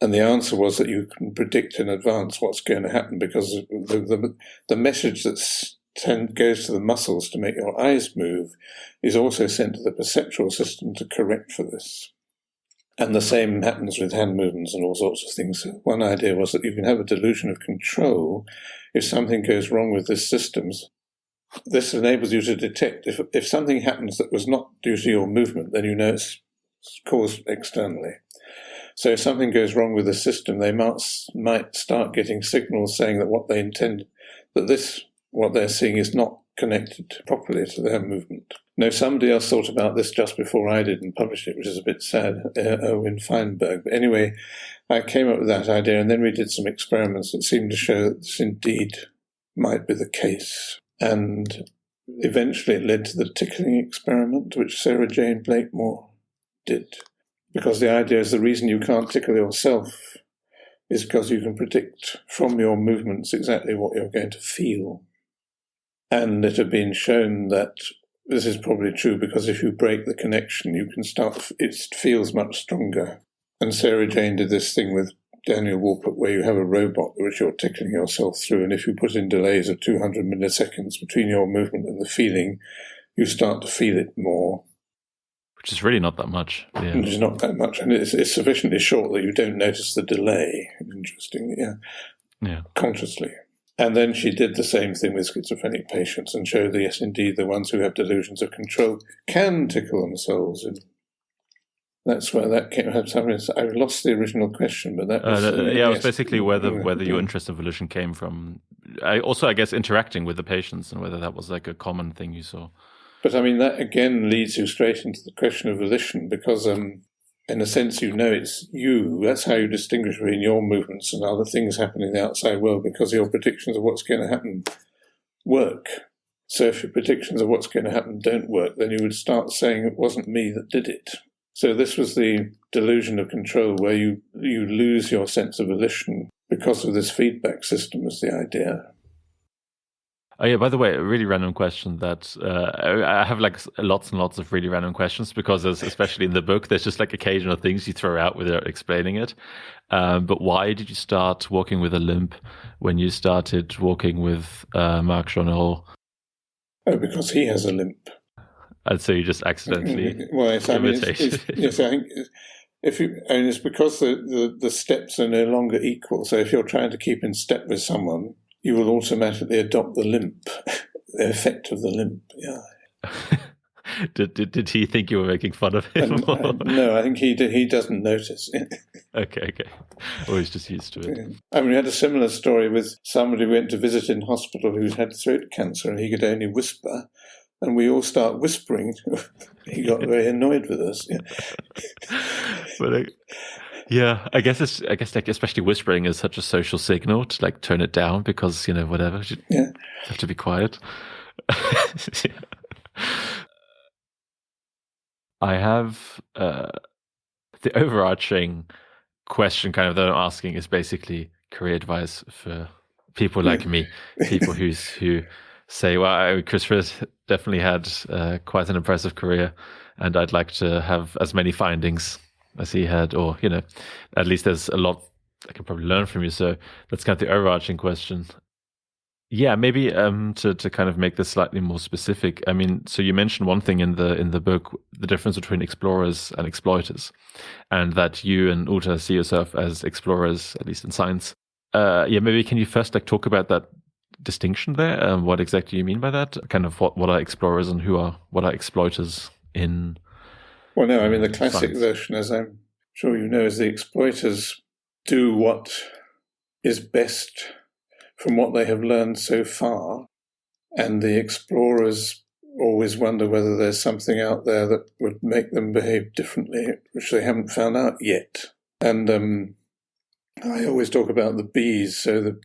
And the answer was that you can predict in advance what's going to happen because the message that goes to the muscles to make your eyes move is also sent to the perceptual system to correct for this. And the same happens with hand movements and all sorts of things. One idea was that you can have a delusion of control if something goes wrong with this system. This enables you to detect if something happens that was not due to your movement, then you know it's caused externally. So if something goes wrong with the system, they might start getting signals saying that what they're seeing is not connected properly to their movement. No, somebody else thought about this just before I did and published it, which is a bit sad, Owen Feinberg. But anyway, I came up with that idea, and then we did some experiments that seemed to show that this indeed might be the case. And eventually it led to the tickling experiment, which Sarah Jane Blakemore did. Because the idea is the reason you can't tickle yourself is because you can predict from your movements exactly what you're going to feel. And it had been shown that this is probably true because if you break the connection, you can start, it feels much stronger. And Sarah Jane did this thing with Daniel Wolpert where you have a robot which you're tickling yourself through, and if you put in delays of 200 milliseconds between your movement and the feeling, you start to feel it more. Which is really not that much. Yeah. Which is not that much, and it's sufficiently short that you don't notice the delay, interestingly, yeah. Consciously. And then she did the same thing with schizophrenic patients and showed that, yes, indeed, the ones who have delusions of control can tickle themselves. And that's where that came. I lost the original question, but that was... it was basically whether your interest in volition came from... I guess, interacting with the patients and whether that was like a common thing you saw. But, I mean, that again leads you straight into the question of volition because... in a sense, you know it's you. That's how you distinguish between your movements and other things happening in the outside world because your predictions of what's going to happen work. So if your predictions of what's going to happen don't work, then you would start saying it wasn't me that did it. So this was the delusion of control where you lose your sense of volition because of this feedback system is the idea. Oh yeah, by the way, a really random question that I have like lots and lots of really random questions because especially in the book, there's just like occasional things you throw out without explaining it. But why did you start walking with a limp when you started walking with Marc Journal? Oh, because he has a limp. And so you just accidentally imitated. Yes, I think it's because the steps are no longer equal. So if you're trying to keep in step with someone, you will automatically adopt the limp, the effect of the limp. Yeah. Did he think you were making fun of him? No, I think he doesn't notice. Okay. Or he's just used to it. I mean, we had a similar story with somebody we went to visit in hospital who'd had throat cancer and he could only whisper, and we all start whispering. He got very annoyed with us. Yeah. But yeah, I guess like especially whispering is such a social signal to like turn it down because whatever you have to be quiet. Yeah. I have the overarching question kind of that I'm asking is basically career advice for people like me, people who say, well, Chris Frith definitely had quite an impressive career, and I'd like to have as many findings as he had, or at least there's a lot I can probably learn from you. So that's kind of the overarching question. Yeah, maybe to kind of make this slightly more specific. I mean, so you mentioned one thing in the book, the difference between explorers and exploiters, and that you and Uta see yourself as explorers, at least in science. Maybe can you first talk about that distinction there? What exactly you mean by that? Kind of what are explorers and what are exploiters in? Well, no, I mean, the classic version, as I'm sure you know, is the exploiters do what is best from what they have learned so far, and the explorers always wonder whether there's something out there that would make them behave differently, which they haven't found out yet. And I always talk about the bees, so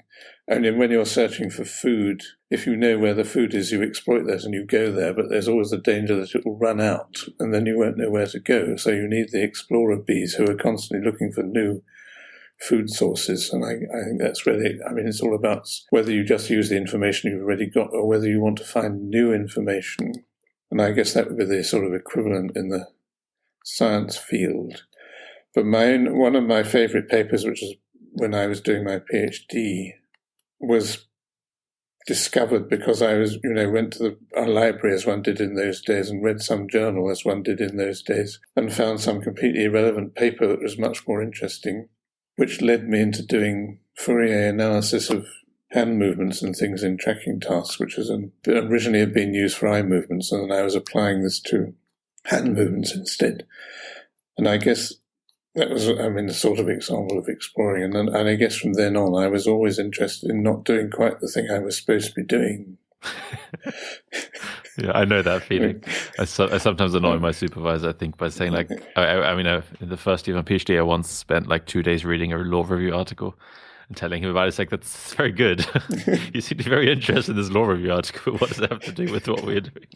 only when you're searching for food, if you know where the food is, you exploit that and you go there, but there's always the danger that it will run out and then you won't know where to go. So you need the explorer bees who are constantly looking for new food sources. And I think that's really, it's all about whether you just use the information you've already got or whether you want to find new information. And I guess that would be the sort of equivalent in the science field. But one of my favorite papers, which is when I was doing my PhD, was discovered because I went to a library as one did in those days and read some journal as one did in those days and found some completely irrelevant paper that was much more interesting, which led me into doing Fourier analysis of hand movements and things in tracking tasks, which was originally had been used for eye movements, and then I was applying this to hand movements instead. And I guess that was, the sort of example of exploring. And I guess from then on, I was always interested in not doing quite the thing I was supposed to be doing. Yeah, I know that feeling. I sometimes annoy my supervisor, I think, by saying in the first year of my PhD, I once spent 2 days reading a law review article and telling him about it. It's that's very good. You seem to be very interested in this law review article. What does that have to do with what we're doing?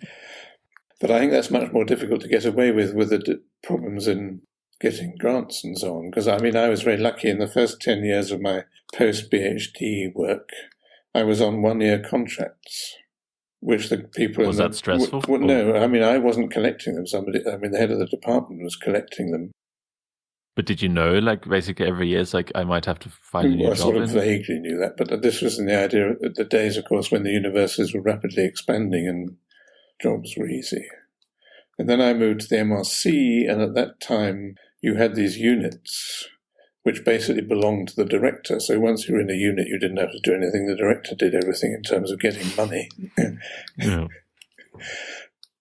But I think that's much more difficult to get away with the problems in getting grants and so on. Because, I mean, I was very lucky in the first 10 years of my post-PhD work. I was on 1-year contracts, which the people... Was that stressful? No, I mean, I wasn't collecting them. The head of the department was collecting them. But did you know, like, basically every year, it's like, I might have to find a new job? I sort of vaguely knew that, but this was in the idea of the days, of course, when the universities were rapidly expanding and jobs were easy. And then I moved to the MRC, and at that time, you had these units which basically belonged to the director. So once you were in a unit, you didn't have to do anything. The director did everything in terms of getting money. Yeah.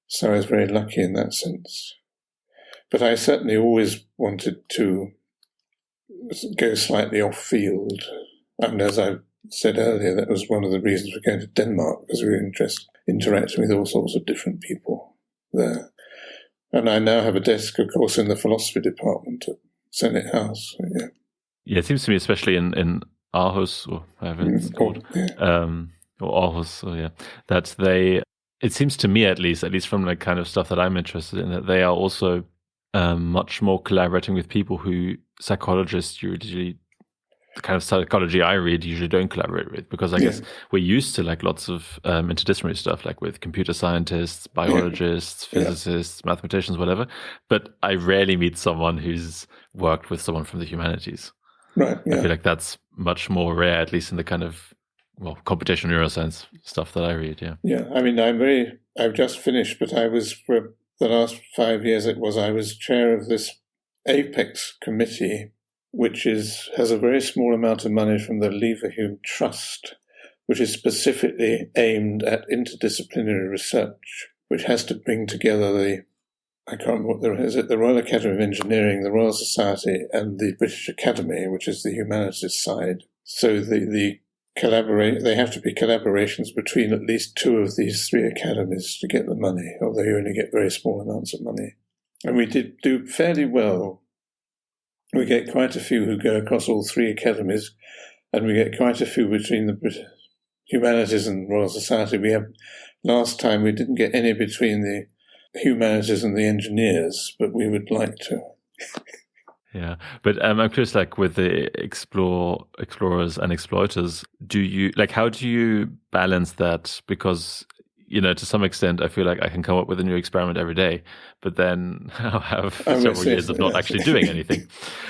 So I was very lucky in that sense. But I certainly always wanted to go slightly off-field. And as I said earlier, that was one of the reasons for going to Denmark, because we were interacting with all sorts of different people there. And I now have a desk, of course, in the philosophy department at Senate House. Yeah, it seems to me, especially in Aarhus, or however it's called, or Aarhus, that it seems to me at least from the kind of stuff that I'm interested in, that they are also much more collaborating with people who psychologists usually, the kind of psychology I read, usually don't collaborate with, because I guess we're used to like lots of interdisciplinary stuff, like with computer scientists, biologists, physicists, mathematicians, whatever. But I rarely meet someone who's worked with someone from the humanities. Right. Yeah. I feel like that's much more rare, at least in the kind of computational neuroscience stuff that I read. Yeah. Yeah. I mean, I've just finished, but I was for the last 5 years. I was chair of this Apex committee, which has a very small amount of money from the Leverhulme Trust, which is specifically aimed at interdisciplinary research, which has to bring together I can't remember the Royal Academy of Engineering, the Royal Society, and the British Academy, which is the humanities side. So they have to be collaborations between at least 2 of these 3 academies to get the money, although you only get very small amounts of money. And we did do fairly well. We get quite a few who go across all 3 academies, and we get quite a few between the British Humanities and Royal Society. Last time we didn't get any between the Humanities and the Engineers, but we would like to. Yeah, but I'm curious, like with the explorers and exploiters, how do you balance that? Because, to some extent, I feel like I can come up with a new experiment every day, but then I'll have several years of not actually doing anything.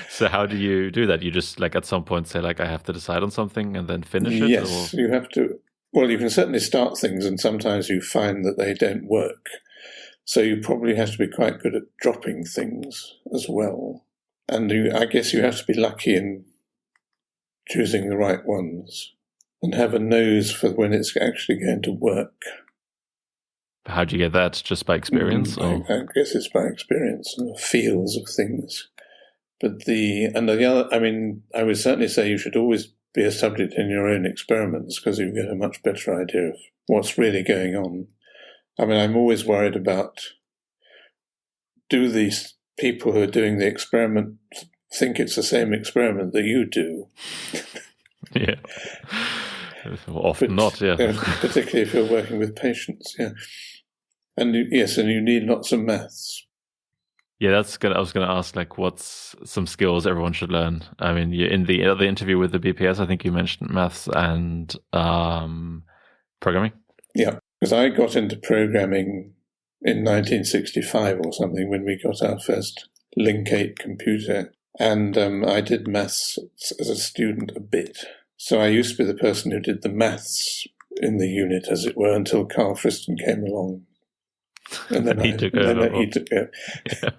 So how do you do that? You just at some point say I have to decide on something and then finish it? Yes, you have to. Well, you can certainly start things, and sometimes you find that they don't work. So you probably have to be quite good at dropping things as well. And I guess you have to be lucky in choosing the right ones and have a nose for when it's actually going to work. How do you get that? Just by experience? I guess it's by experience and feels of things. But I would certainly say you should always be a subject in your own experiments, because you get a much better idea of what's really going on. I mean, I'm always worried about, do these people who are doing the experiment think it's the same experiment that you do? Yeah. Often not, yeah. Particularly if you're working with patients, yeah. And you need lots of maths. Yeah, I was going to ask, what's some skills everyone should learn? I mean, in the other interview with the BPS, I think you mentioned maths and programming. Yeah, because I got into programming in 1965 or something, when we got our first Link 8 computer. And I did maths as a student a bit. So I used to be the person who did the maths in the unit, as it were, until Carl Friston came along. And then he took over. Yeah.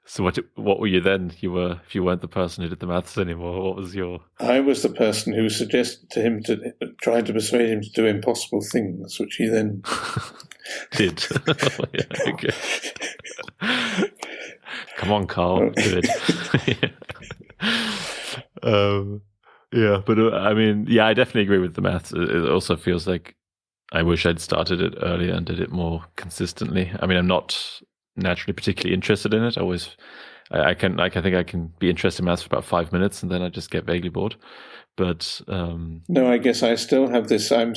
So what were you then? If you weren't the person who did the maths anymore, what was your... I was the person who suggested to him tried to persuade him to do impossible things, which he then... did. Yeah, okay. Come on, Carl, do it. But I mean, I definitely agree with the maths. It also feels like I wish I'd started it earlier and did it more consistently. I mean, I'm not naturally particularly interested in it. I think I can be interested in maths for about 5 minutes and then I just get vaguely bored. But no, I guess I still have this. I'm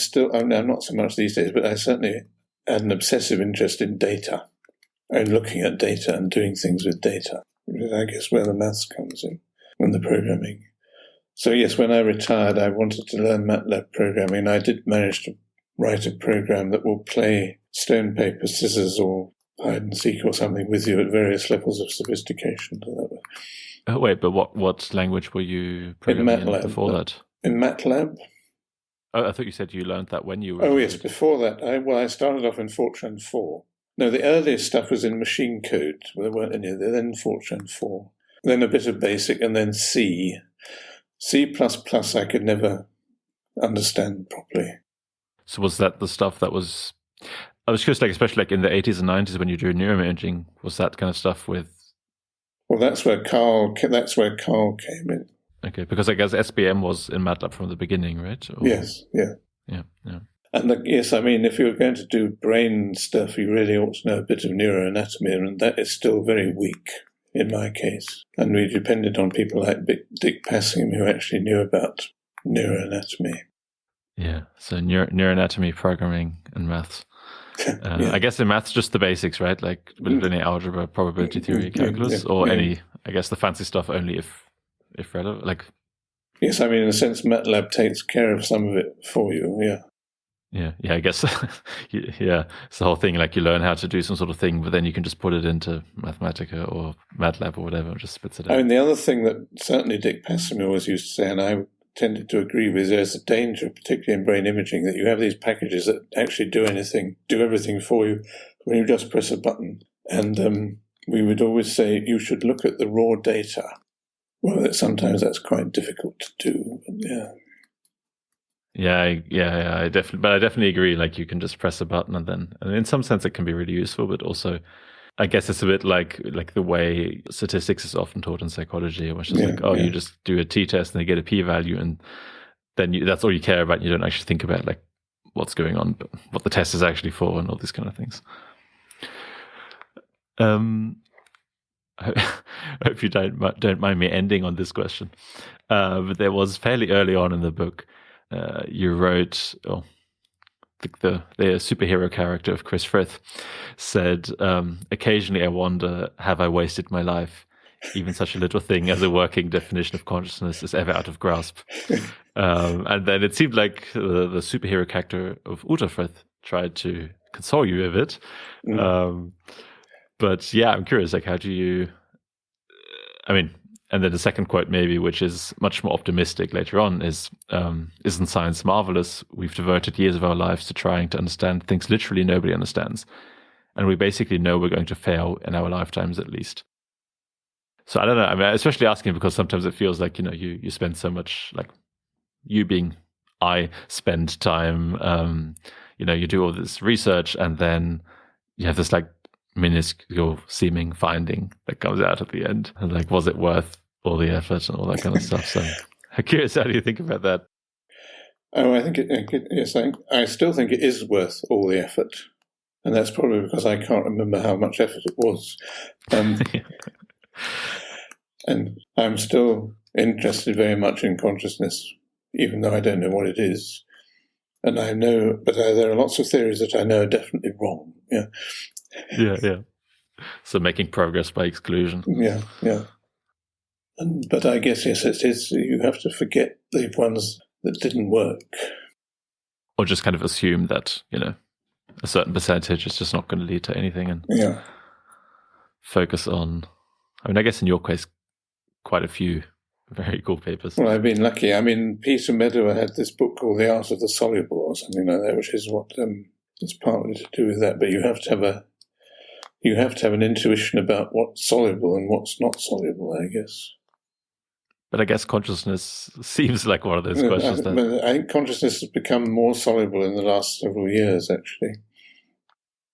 not so much these days, but I certainly had an obsessive interest in data and looking at data and doing things with data, which is, I guess, where the maths comes in and the programming. So yes, when I retired, I wanted to learn MATLAB programming. I did manage to write a program that will play stone, paper, scissors or hide and seek or something with you at various levels of sophistication. So that was... Oh, wait, but what language were you programming in before that? In MATLAB. Oh, I thought you said you learned that when you were... Oh, yes, before that. I started off in Fortran 4. No, the earliest stuff was in machine code. There weren't any of that. Then Fortran 4. Then a bit of BASIC, and then C. C++ I could never understand properly. So was that the stuff that was... I was curious, like, especially like in the 80s and 90s when you do neuroimaging, was that kind of stuff with... Well, that's where Carl came in. Okay, because I guess SBM was in MATLAB from the beginning, right? Or... Yes, yeah. Yeah. And yes, I mean, if you're going to do brain stuff, you really ought to know a bit of neuroanatomy, and that is still very weak in my case. And we depended on people like Dick Passingham, who actually knew about neuroanatomy. Yeah, so neuroanatomy, programming, and maths. Yeah. I guess in maths, just the basics, right? Like linear algebra, probability theory, calculus, or any, I guess, the fancy stuff only if relevant. Like, yes, I mean, in a sense, MATLAB takes care of some of it for you. Yeah. Yeah. I guess. Yeah, it's the whole thing. Like, you learn how to do some sort of thing, but then you can just put it into Mathematica or MATLAB or whatever, and just spits it out. I mean, the other thing that certainly Dick Passingham always used to say, and I tended to agree with, there's a danger, particularly in brain imaging, that you have these packages that actually do everything for you when you just press a button. And we would always say you should look at the raw data. Well, sometimes that's quite difficult to do. But Yeah, I definitely agree. Like, you can just press a button and in some sense it can be really useful, but also I guess it's a bit like the way statistics is often taught in psychology, which is you just do a t-test and they get a p-value, and then that's all you care about. You don't actually think about like what's going on, but what the test is actually for, and all these kind of things. I hope you don't mind me ending on this question, but there was fairly early on in the book, you wrote, the superhero character of Chris Frith said, occasionally I wonder, have I wasted my life? Even such a little thing as a working definition of consciousness is ever out of grasp. And then it seemed like the superhero character of Uta Frith tried to console you with it. But yeah, I'm curious, like, how do you... I mean, and then the second quote maybe, which is much more optimistic later on, is, isn't science marvelous? We've devoted years of our lives to trying to understand things literally nobody understands. And we basically know we're going to fail in our lifetimes at least. So I don't know, I mean, especially asking because sometimes it feels like, you spend so much, like, I spend time, you do all this research and then you have this, like, minuscule seeming finding that comes out at the end. And, like, was it worth all the effort and all that kind of stuff? So I'm curious, how do you think about that? Oh, I think yes, I still think it is worth all the effort. And that's probably because I can't remember how much effort it was. And I'm still interested very much in consciousness, even though I don't know what it is. And I know, but there are lots of theories that I know are definitely wrong. Yeah. Yeah. So making progress by exclusion. Yeah. But I guess, yes, it is. You have to forget the ones that didn't work. Or just kind of assume that, a certain percentage is just not going to lead to anything, and focus on, I mean, I guess in your case, quite a few very cool papers. Well, I've been lucky. I mean, Peter Medawar had this book called The Art of the Soluble or something like that, which is what is partly to do with that. But you have to have an intuition about what's soluble and what's not soluble, I guess. But I guess consciousness seems like one of those questions. I think consciousness has become more soluble in the last several years, actually.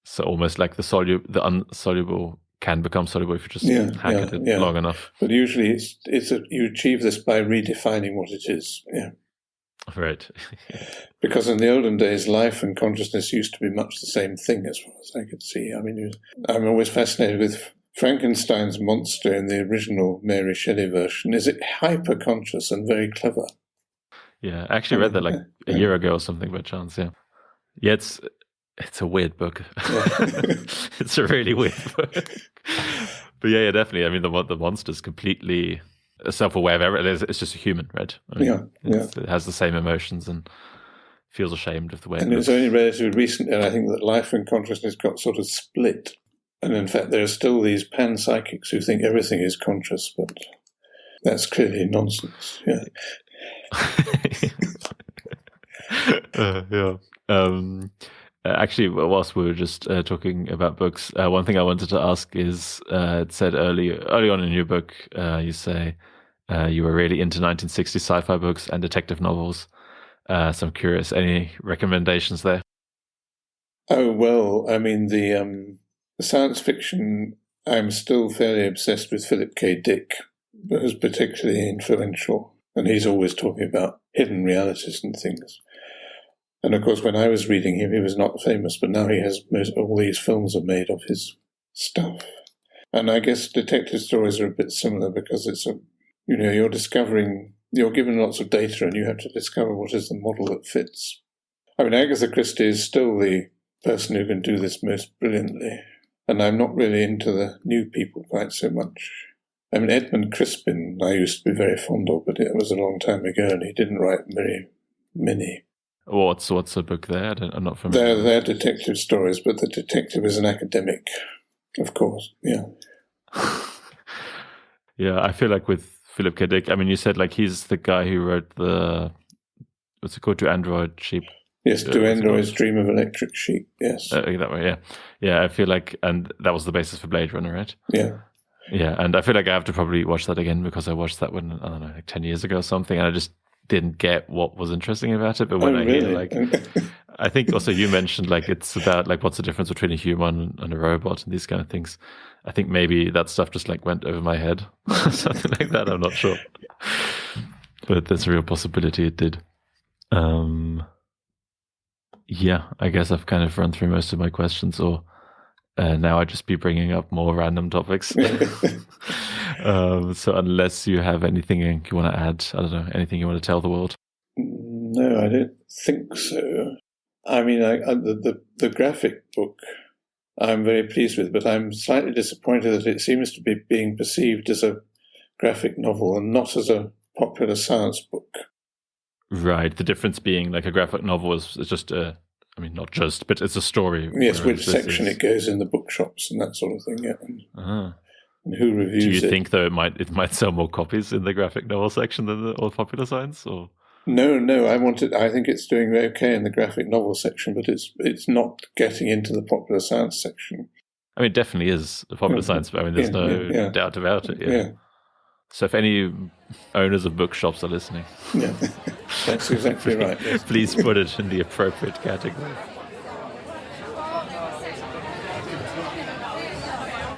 So almost like the unsoluble can become soluble if you just hack at it long enough. But usually you achieve this by redefining what it is. Yeah. Right. Because in the olden days, life and consciousness used to be much the same thing, as far as I could see. I mean, I'm always fascinated with Frankenstein's monster in the original Mary Shelley version. Is it hyper-conscious and very clever? Yeah, I actually read that like a year ago or something by chance, yeah. Yeah, It's a weird book. Yeah. It's a really weird book. But yeah, definitely. I mean, the monster's completely self-aware of everything. It's just a human, right? I mean, It has the same emotions and feels ashamed of the way. And it's only relatively recently, and I think that life and consciousness got sort of split. And in fact, there are still these panpsychics who think everything is conscious, but that's clearly nonsense. Yeah. Actually, whilst we were just talking about books, one thing I wanted to ask is, it said early on in your book, you say you were really into 1960s sci-fi books and detective novels. So I'm curious, any recommendations there? Oh, well, I mean, the science fiction, I'm still fairly obsessed with Philip K. Dick, but was particularly influential. And he's always talking about hidden realities and things. And of course, when I was reading him, he was not famous, but now he has all these films are made of his stuff. And I guess detective stories are a bit similar because you're given lots of data and you have to discover what is the model that fits. I mean, Agatha Christie is still the person who can do this most brilliantly. And I'm not really into the new people quite so much. I mean, Edmund Crispin I used to be very fond of, but it was a long time ago and he didn't write very many. What's a book there? I'm not familiar. They're detective stories, but the detective is an academic, of course. Yeah. Yeah, I feel like with Philip K. Dick, I mean, you said like he's the guy who wrote what's it called, Do Android Sheep? Yes, Do Androids Dream of Electric Sheep, yes. That way, yeah. Yeah, I feel like, and that was the basis for Blade Runner, right? Yeah. Yeah, and I feel like I have to probably watch that again because I watched that one, I don't know, like 10 years ago or something, and I just didn't get what was interesting about it. But when hear like, I think also you mentioned like it's about like what's the difference between a human and a robot and these kind of things. I think maybe that stuff just like went over my head, something like that. I'm not sure, but there's a real possibility it did. Yeah, I guess I've kind of run through most of my questions, or now I'd just be bringing up more random topics. So unless you have anything you want to add, I don't know, anything you want to tell the world? No, I don't think so. I mean, the graphic book I'm very pleased with, but I'm slightly disappointed that it seems to be being perceived as a graphic novel and not as a popular science book. Right. The difference being like a graphic novel is just not just, but it's a story. Yes, which section it goes in the bookshops and that sort of thing. Yeah. And who reviews it? Do you think though it might sell more copies in the graphic novel section than the all popular science? Or no, I think it's doing okay in the graphic novel section, but it's not getting into the popular science section. I mean, it definitely is the popular science. But I mean, there's no doubt about it. Yeah. So if any owners of bookshops are listening, that's exactly right. Yes. Please put it in the appropriate category.